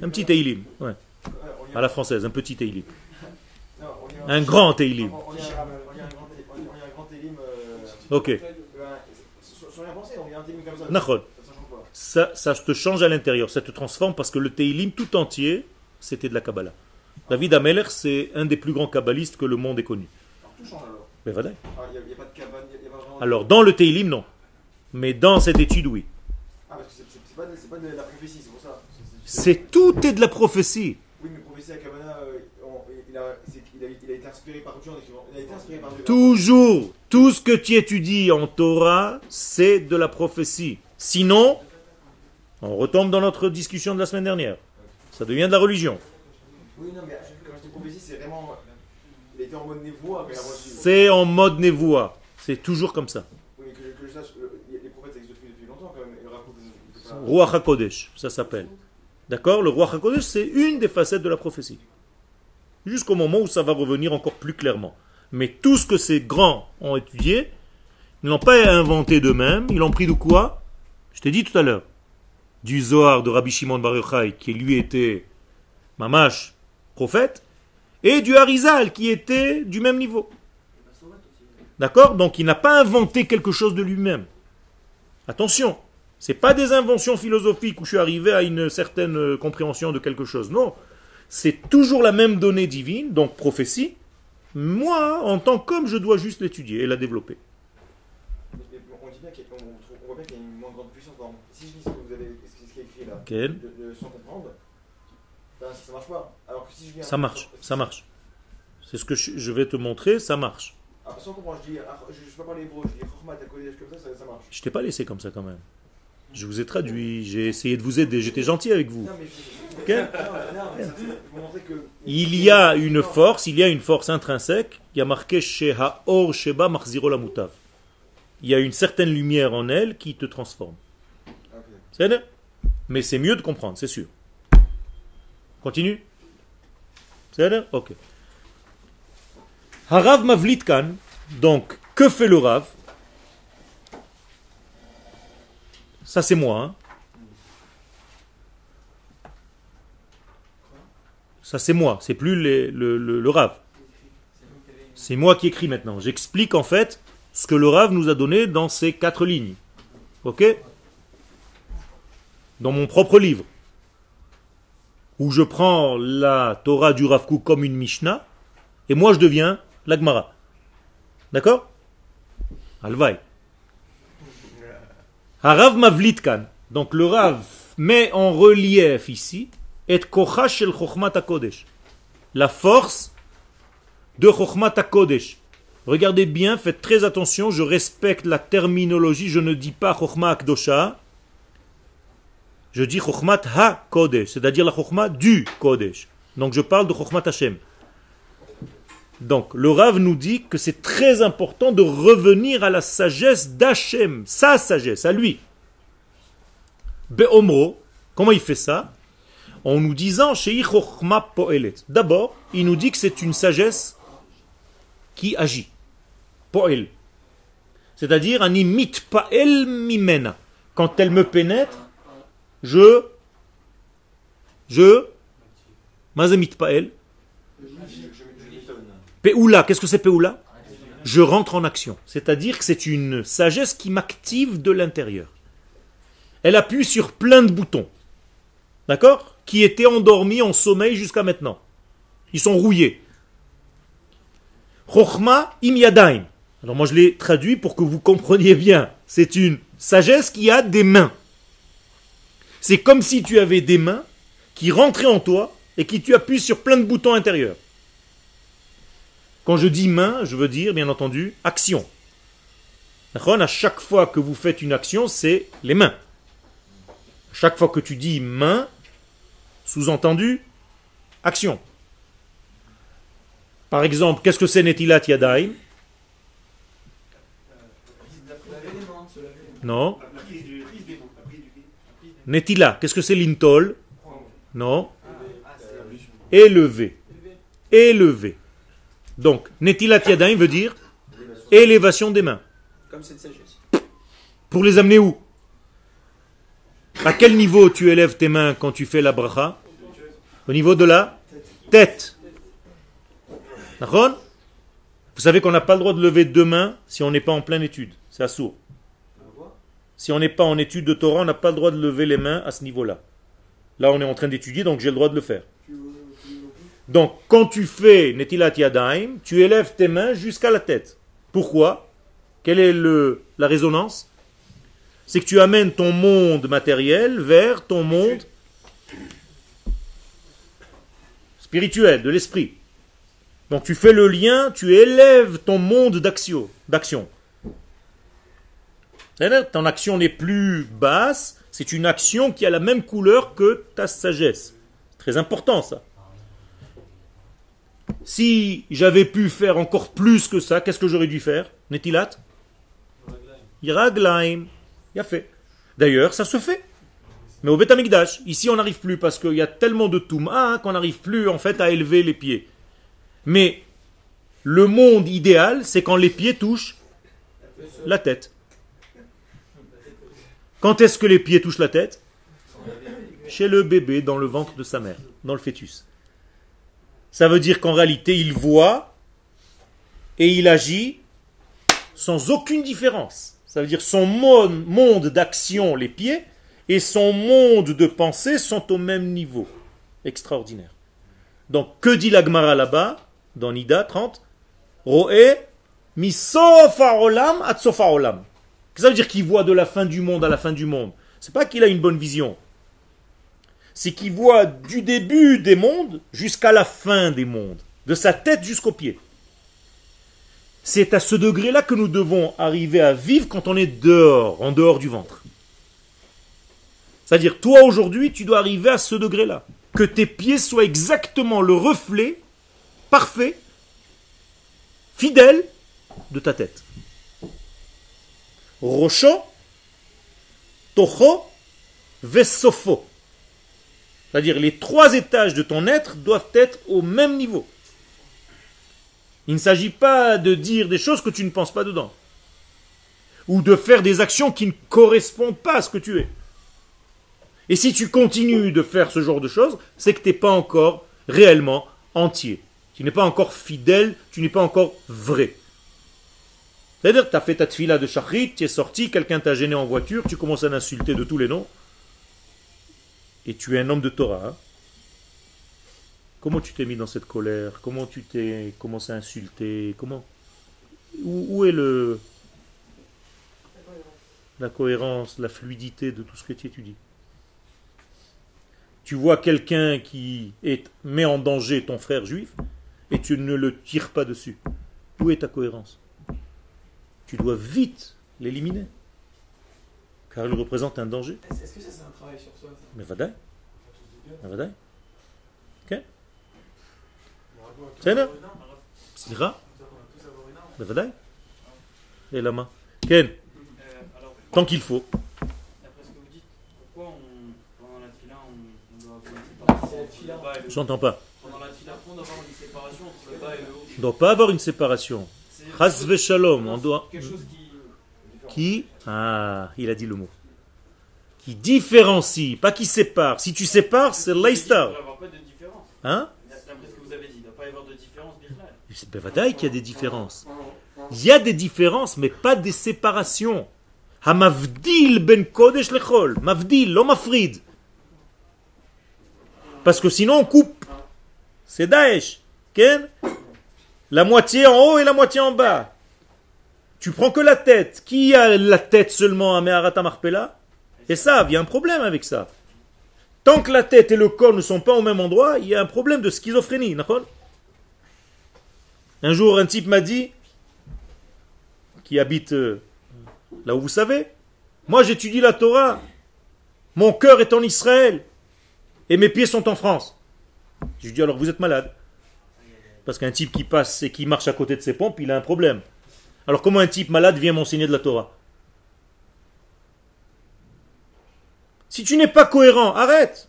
Un petit Teilim, ouais. À la française, un petit Teilim. Non, Un grand Teilim. On lit un grand Teilim. Ok. Sans rien penser, on lit un Teilim comme ça. Nachon. Ça change pas. Ça te change à l'intérieur, ça te transforme parce que le Teilim tout entier, c'était de la Kabbalah. David Ameller, c'est un des plus grands kabbalistes que le monde ait connu. Alors tout change alors. Mais voilà. Il n'y a pas de cabane, il n'y a pas vraiment. Alors, dans le Teilim, non. Mais dans cette étude, oui. Ah, parce que c'est pas de la prophétie, c'est pour ça. Tout est de la prophétie. Oui, mais prophétie à Kabbalah, il a été inspiré par Dieu. Il a été inspiré par Dieu. Toujours, tout ce que tu étudies en Torah, c'est de la prophétie. Sinon, on retombe dans notre discussion de la semaine dernière. Ça devient de la religion. Oui, non, mais quand je dis prophétie, c'est vraiment. Il a été en mode névoie, mais la voici. C'est en mode névoie. C'est toujours comme ça. Oui, mais que je sache, les prophètes ça existe depuis longtemps quand même. Et le raconte. Ruach HaKodesh, ça s'appelle. D'accord? Le Ruach HaKodesh, c'est une des facettes de la prophétie. Jusqu'au moment où ça va revenir encore plus clairement. Mais tout ce que ces grands ont étudié, ils n'ont pas inventé d'eux-mêmes, ils l'ont pris de quoi? Je t'ai dit tout à l'heure. Du Zohar de Rabbi Shimon Bar Yochai, qui lui était mamash, prophète, et du Harizal, qui était du même niveau. D'accord? Donc il n'a pas inventé quelque chose de lui-même. Attention, ce n'est pas des inventions philosophiques où je suis arrivé à une certaine compréhension de quelque chose. Non, c'est toujours la même donnée divine, donc prophétie. Moi, en tant qu'homme, je dois juste l'étudier et la développer. On dit bien on voit bien qu'il y a une moins grande puissance. Si je lis ce qui est écrit là, Quel? sans comprendre, ben, ça marche pas. Alors que si je lis Ça marche, ça marche. C'est ce que je vais te montrer, ça marche. Ah, sans comprendre, je ne sais pas parler hébreu, je dis Chokhmat, Kodesh, comme ça marche. Je t'ai pas laissé comme ça quand même. Je vous ai traduit, j'ai essayé de vous aider, j'étais gentil avec vous. Non, mais vous montrez que. Il y a une force intrinsèque. Il y a marqué Sheha Or Sheba Machziro la Mutav. Il y a une certaine lumière en elle qui te transforme. Okay. C'est vrai? Mais c'est mieux de comprendre, c'est sûr. Continue. C'est vrai? Ok. Harav Mavlitkan. Donc, que fait le Rav? Ça c'est moi. Hein. Ça c'est moi, c'est plus le Rav. C'est moi qui écris maintenant. J'explique en fait ce que le Rav nous a donné dans ces 4 lignes. Ok? Dans mon propre livre. Où je prends la Torah du Rav Kook comme une Mishnah, et moi je deviens la Gemara. D'accord? Alvaï. Harav Mavlitkan. Donc le Rav met en relief ici et kocha shel Chokhmat HaKodesh. La force de Chokhmat HaKodesh. Regardez bien, faites très attention, je respecte la terminologie, je ne dis pas Chokhmat HaKdosha, je dis Chokhmat HaKodesh, c'est-à-dire la Chokhmat du Kodesh. Donc je parle de Chokhmat Hashem. Donc le Rav nous dit que c'est très important de revenir à la sagesse d'Hachem, sa sagesse, à lui. Be'omro, comment il fait ça? en nous disant Shei Chochma Poelet. D'abord, il nous dit que c'est une sagesse qui agit. Poel. C'est-à-dire, Ani mitpael mimena. Quand elle me pénètre, je Maze mitpael. Peoula, qu'est-ce que c'est Peoula? Je rentre en action. C'est-à-dire que c'est une sagesse qui m'active de l'intérieur. Elle appuie sur plein de boutons. D'accord? Qui étaient endormis en sommeil jusqu'à maintenant. Ils sont rouillés. Chochma im yadaim. Alors moi je l'ai traduit pour que vous compreniez bien. C'est une sagesse qui a des mains. C'est comme si tu avais des mains qui rentraient en toi et qui tu appuies sur plein de boutons intérieurs. Quand je dis main, je veux dire, bien entendu, action. À chaque fois que vous faites une action, c'est les mains. Chaque fois que tu dis main, sous-entendu, action. Par exemple, qu'est-ce que c'est Netilat Yadayim? Non. Netila, qu'est-ce que c'est l'intol? Non. Élevé. Élevé. Donc, Netilat Yadayim veut dire élévation des mains. Comme cette sagesse. Pour les amener où? À quel niveau tu élèves tes mains quand tu fais la bracha? Au niveau de la tête. D'accord? Vous savez qu'on n'a pas le droit de lever deux mains si on n'est pas en pleine étude. C'est assourd. Si on n'est pas en étude de Torah, on n'a pas le droit de lever les mains à ce niveau-là. Là, on est en train d'étudier, donc j'ai le droit de le faire. Donc, quand tu fais Netilat Yadayim, tu élèves tes mains jusqu'à la tête. Pourquoi? Quelle est la résonance? C'est que tu amènes ton monde matériel vers ton monde spirituel, de l'esprit. Donc tu fais le lien, tu élèves ton monde d'action. Ton action n'est plus basse, c'est une action qui a la même couleur que ta sagesse. C'est très important ça. Si j'avais pu faire encore plus que ça, qu'est-ce que j'aurais dû faire? Netilat? Yeraglaim. Il a fait. D'ailleurs, ça se fait. Mais au Beth Amikdash, ici on n'arrive plus parce qu'il y a tellement de touma qu'on n'arrive plus en fait à élever les pieds. Mais le monde idéal, c'est quand les pieds touchent la tête. Quand est-ce que les pieds touchent la tête? Chez le bébé, dans le ventre de sa mère, dans le fœtus. Ça veut dire qu'en réalité, il voit et il agit sans aucune différence. Ça veut dire son monde d'action, les pieds, et son monde de pensée sont au même niveau. Extraordinaire. Donc, que dit la Gemara là-bas, dans Nida 30? Ro'e mi sofa olam at sofa olam. Ça veut dire qu'il voit de la fin du monde à la fin du monde. C'est pas qu'il a une bonne vision. C'est qu'il voit du début des mondes jusqu'à la fin des mondes. De sa tête jusqu'aux pieds. C'est à ce degré-là que nous devons arriver à vivre quand on est dehors, en dehors du ventre. C'est-à-dire, toi aujourd'hui, tu dois arriver à ce degré-là. Que tes pieds soient exactement le reflet parfait, fidèle de ta tête. Rocho, Tocho, Vesofo. C'est-à-dire, les trois étages de ton être doivent être au même niveau. Il ne s'agit pas de dire des choses que tu ne penses pas dedans. Ou de faire des actions qui ne correspondent pas à ce que tu es. Et si tu continues de faire ce genre de choses, c'est que tu n'es pas encore réellement entier. Tu n'es pas encore fidèle, tu n'es pas encore vrai. C'est-à-dire que tu as fait ta tfila de shachrit, tu es sorti, quelqu'un t'a gêné en voiture, tu commences à l'insulter de tous les noms. Et tu es un homme de Torah. Hein? Comment tu t'es mis dans cette colère? Comment tu t'es commencé à insulter? Comment? Où est la cohérence, la fluidité de tout ce que tu étudies? Tu vois quelqu'un qui met en danger ton frère juif et tu ne le tires pas dessus. Où est ta cohérence? Tu dois vite l'éliminer. Car il représente un danger. Est-ce que ça, c'est un travail sur soi ça? Mais vadaï. Vadaï. Ok. C'est là. Sira. Mais vadaï. Et la main. Ken. Tant qu'il faut. D'après ce que vous dites, pourquoi pendant la tefila, on doit commencer par le bas et le haut. J'entends pas. Pendant la tfila, on doit avoir une séparation entre le bas et le haut. On ne doit pas avoir une séparation. C'est Chas v'shalom, on doit... quelque chose Ah, il a dit le mot. Qui différencie, pas qui sépare. Si tu sépares, c'est Il ne l'aïstar. doit avoir pas de différence. Hein? D'après ce que vous avez dit, il ne doit pas y avoir de différence d'Israël. C'est bevadaï qu'il y a des différences. Il y a des différences, mais pas des séparations. Hamavdil ben kodesh lechol. Mavdil, l'homme mafrid. Parce que sinon on coupe. C'est Daesh. Ken? La moitié en haut et la moitié en bas. Tu prends que la tête. Qui a la tête seulement à Meharata Marpella? Et ça, il y a un problème avec ça. Tant que la tête et le corps ne sont pas au même endroit, il y a un problème de schizophrénie. D'accord? Un jour, un type m'a dit, qui habite là où vous savez, moi j'étudie la Torah, mon cœur est en Israël, et mes pieds sont en France. Je lui dis alors vous êtes malade. Parce qu'un type qui passe et qui marche à côté de ses pompes, il a un problème. Alors comment un type malade vient m'enseigner de la Torah? Si tu n'es pas cohérent, arrête.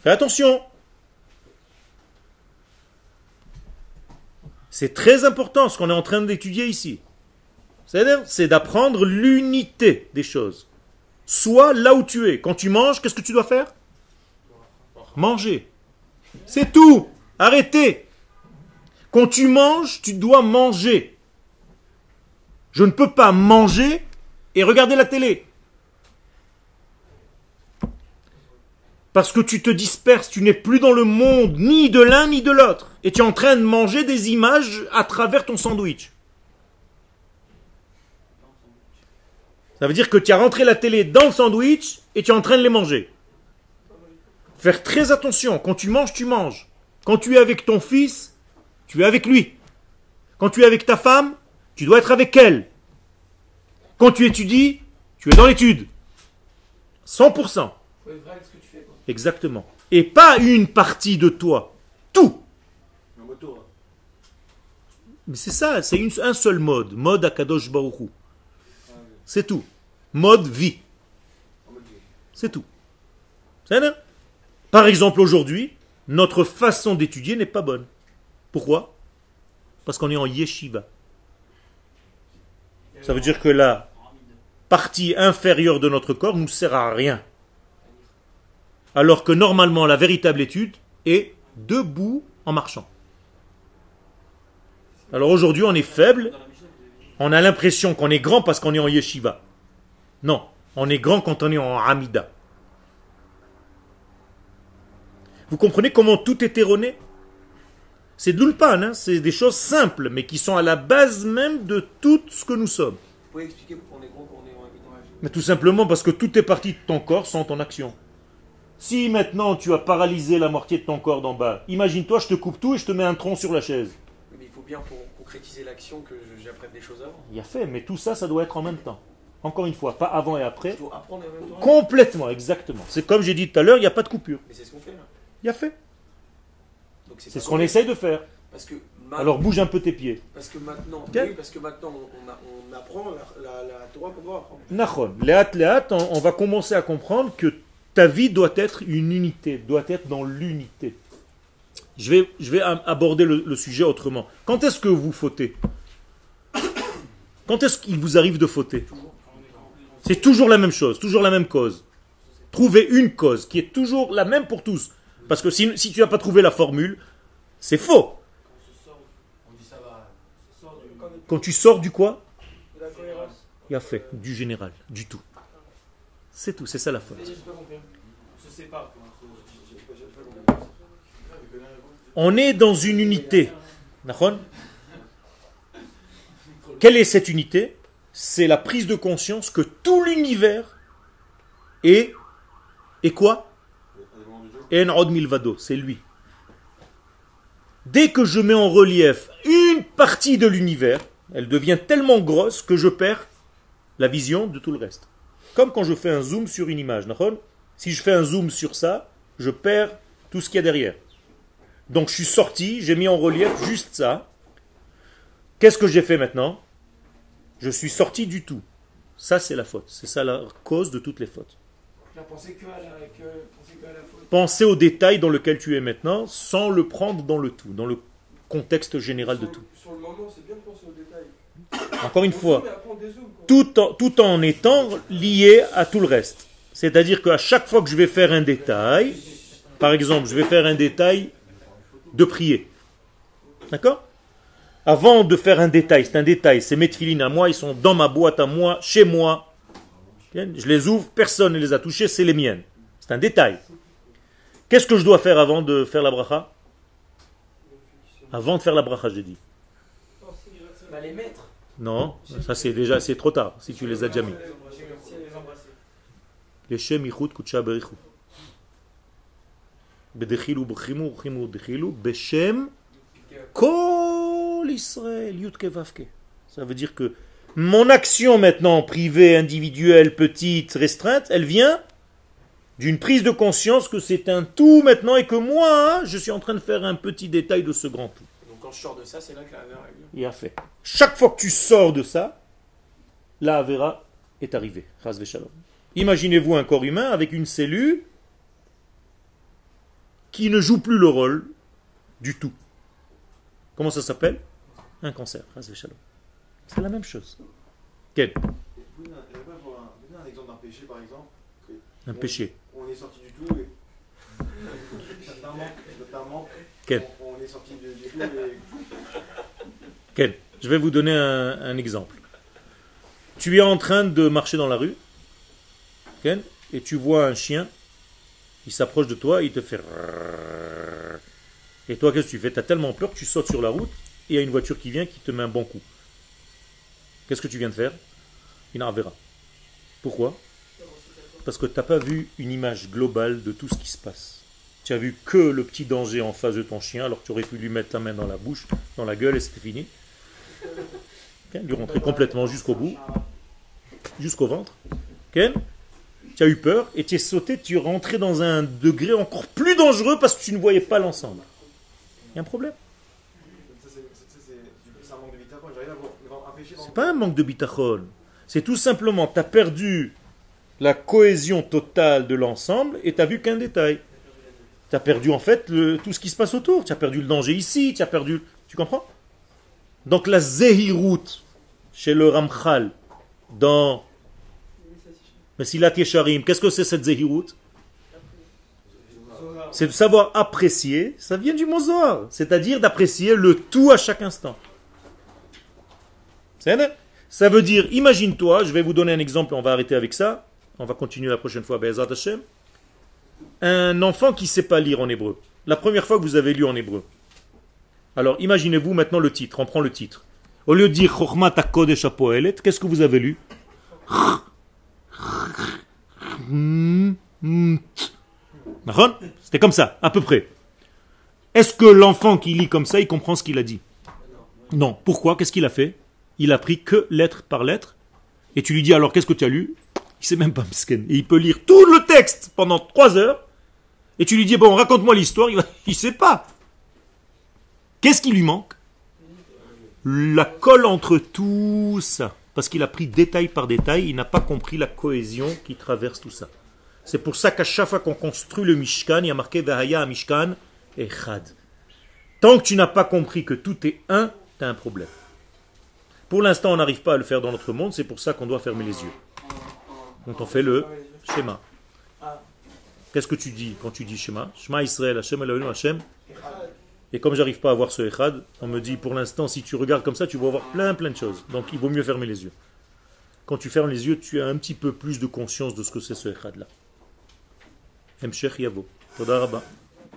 Fais attention. C'est très important ce qu'on est en train d'étudier ici. C'est d'apprendre l'unité des choses. Sois là où tu es. Quand tu manges, qu'est-ce que tu dois faire? Manger. C'est tout. Arrêtez. Quand tu manges, tu dois manger. Je ne peux pas manger et regarder la télé. Parce que tu te disperses, tu n'es plus dans le monde, ni de l'un ni de l'autre. Et tu es en train de manger des images à travers ton sandwich. Ça veut dire que tu as rentré la télé dans le sandwich et tu es en train de les manger. Faire très attention, quand tu manges, tu manges. Quand tu es avec ton fils, tu es avec lui. Quand tu es avec ta femme, tu dois être avec elle. Quand tu étudies, tu es dans l'étude. 100%. Faut être vrai avec ce que tu fais, quoi. Exactement. Et pas une partie de toi. Tout. En moto, hein. Mais c'est ça, c'est un seul mode. Mode Akadosh Baruch Hu. C'est tout. Mode vie. En mode vie. C'est tout. C'est ça? Par exemple, aujourd'hui, notre façon d'étudier n'est pas bonne. Pourquoi? Parce qu'on est en yeshiva. Ça veut dire que la partie inférieure de notre corps ne nous sert à rien. Alors que normalement, la véritable étude est debout en marchant. Alors aujourd'hui, on est faible. On a l'impression qu'on est grand parce qu'on est en yeshiva. Non, on est grand quand on est en amida. Vous comprenez comment tout est erroné? C'est de l'ulpan, hein? C'est des choses simples, mais qui sont à la base même de tout ce que nous sommes. Vous pouvez expliquer pourquoi on est gros quand on est en habitant? Mais tout simplement parce que toutes les parties de ton corps sont en action. Si maintenant tu as paralysé la moitié de ton corps d'en bas, imagine-toi, je te coupe tout et je te mets un tronc sur la chaise. Mais il faut bien pour concrétiser l'action que j'apprenne des choses avant. Il y a fait, mais tout ça, ça doit être en même temps. Encore une fois, pas avant et après. Il faut apprendre en même temps. Complètement, exactement. C'est comme j'ai dit tout à l'heure, il n'y a pas de coupure. Mais c'est ce qu'on fait là. Il y a fait. Donc C'est pas ce qu'on vrai. essaye de faire. Parce que Alors bouge un peu tes pieds. Parce que maintenant, Ok. oui, parce que maintenant on apprend la Torah qu'on doit apprendre. Nachon, léat, on va commencer à comprendre que ta vie doit être une unité, doit être dans l'unité. Je vais aborder le sujet autrement. Quand est-ce que vous fautez? Quand est-ce qu'il vous arrive de fauter? C'est toujours la même chose, toujours la même cause. Trouvez une cause qui est toujours la même pour tous. Parce que si tu n'as pas trouvé la formule, c'est faux. On dit ça va. Ça sort du. Quand tu sors du quoi? De la cohérence. Il a fait du général, du tout. C'est tout, c'est ça la faute. J'ai pas compris. On se sépare, quoi. On est dans une unité. D'accord? Quelle est cette unité? C'est la prise de conscience que tout l'univers est quoi? En od milvado, c'est lui. Dès que je mets en relief une partie de l'univers, elle devient tellement grosse que je perds la vision de tout le reste. Comme quand je fais un zoom sur une image. D'accord? Si je fais un zoom sur ça, je perds tout ce qu'il y a derrière. Donc je suis sorti, j'ai mis en relief juste ça. Qu'est-ce que j'ai fait maintenant? Je suis sorti du tout. Ça c'est la faute. C'est ça la cause de toutes les fautes. Faire penser que à la faute. Penser au détail dans lequel tu es maintenant, sans le prendre dans le tout, dans le contexte général de tout. Sur le moment, c'est bien de penser aux détails. Encore une On fois, zoome et après on dézoome, quoi. tout en étant lié à tout le reste. C'est-à-dire qu'à chaque fois que je vais faire un détail, par exemple, je vais faire un détail de prier. D'accord? Avant de faire un détail, c'est un détail, c'est mes tefilines à moi, ils sont dans ma boîte à moi, chez moi. Je les ouvre, personne ne les a touchés, c'est les miennes. C'est un détail. Qu'est-ce que je dois faire avant de faire la bracha? Avant de faire la bracha, j'ai dit. Bah, les mettre. Non, ça c'est trop tard, si tu les as déjà mis. Les embrasser. Les shem yichud kutsha berichu. Bedechilu b'chimu chimu dechilu beshem kol Israël yudke vavke. Ça veut dire que mon action maintenant privée, individuelle, petite, restreinte, elle vient d'une prise de conscience que c'est un tout maintenant et que moi, je suis en train de faire un petit détail de ce grand tout. Donc quand je sors de ça, c'est là que la Avera est venue. Il a fait. Chaque fois que tu sors de ça, la Avera est arrivée. Chas v'shalom. Imaginez-vous un corps humain avec une cellule qui ne joue plus le rôle du tout. Comment ça s'appelle? Un cancer. Chas v'shalom. C'est la même chose. Quel? Vous pouvez donner un exemple d'un péché, par exemple. Un péché. On est sorti du tout et. D'un manque. Quel? On est sorti du tout et. Quel? Je vais vous donner un exemple. Tu es en train de marcher dans la rue, Ken, et tu vois un chien, il s'approche de toi, il te fait... Et toi, qu'est-ce que tu fais? Tu as tellement peur que tu sautes sur la route, et il y a une voiture qui vient qui te met un bon coup. Qu'est-ce que tu viens de faire? Une avera. Pourquoi? Parce que tu n'as pas vu une image globale de tout ce qui se passe. Tu as vu que le petit danger en face de ton chien, alors que tu aurais pu lui mettre la main dans la bouche, dans la gueule, et c'était fini. Ken, lui rentrer complètement jusqu'au bout, jusqu'au ventre. Ken, tu as eu peur et tu es sauté, tu es rentré dans un degré encore plus dangereux parce que tu ne voyais pas l'ensemble. Il y a un problème. C'est un manque de bitachon. J'arrive à voir un péché dans C'est pas un manque de bitachon. C'est tout simplement, tu as perdu la cohésion totale de l'ensemble et tu n'as vu qu'un détail. Tu as perdu en fait tout ce qui se passe autour. Tu as perdu le danger ici, tu as perdu... Tu comprends? Donc la zehirut chez le Ramchal dans Mesilat Yesharim, qu'est-ce que c'est cette zehirut? C'est de savoir apprécier, ça vient du mot Zohar, c'est-à-dire d'apprécier le tout à chaque instant. Ça veut dire, imagine-toi, je vais vous donner un exemple, on va arrêter avec ça, on va continuer la prochaine fois, Be'ezrat Hashem. Un enfant qui ne sait pas lire en hébreu, la première fois que vous avez lu en hébreu. Alors imaginez-vous maintenant le titre, on prend le titre. Au lieu de dire Chochmat HaKodesh HaPoelet, qu'est-ce que vous avez lu? C'était comme ça, à peu près. Est-ce que l'enfant qui lit comme ça, il comprend ce qu'il a dit? Non. Pourquoi? Qu'est-ce qu'il a fait? Il a pris que lettre par lettre. Et tu lui dis alors qu'est-ce que tu as lu? Il sait même pas misken. Et il peut lire tout le texte pendant 3 heures. Et tu lui dis bon raconte-moi l'histoire. Il sait pas. Qu'est-ce qui lui manque? La colle entre tout ça. Parce qu'il a pris détail par détail, il n'a pas compris la cohésion qui traverse tout ça. C'est pour ça qu'à chaque fois qu'on construit le Mishkan, il y a marqué Vahaya Mishkan Echad. Tant que tu n'as pas compris que tout est un, tu as un problème. Pour l'instant, on n'arrive pas à le faire dans notre monde, c'est pour ça qu'on doit fermer les yeux. Donc on fait le schéma. Qu'est-ce que tu dis quand tu dis schéma? Shema Israël, Hashem Eloheinu Hashem. Et comme j'arrive pas à voir ce Echad, on me dit pour l'instant, si tu regardes comme ça, tu vas voir plein de choses. Donc il vaut mieux fermer les yeux. Quand tu fermes les yeux, tu as un petit peu plus de conscience de ce que c'est ce Echad là. Hemshech Yavo. Toda Rabba.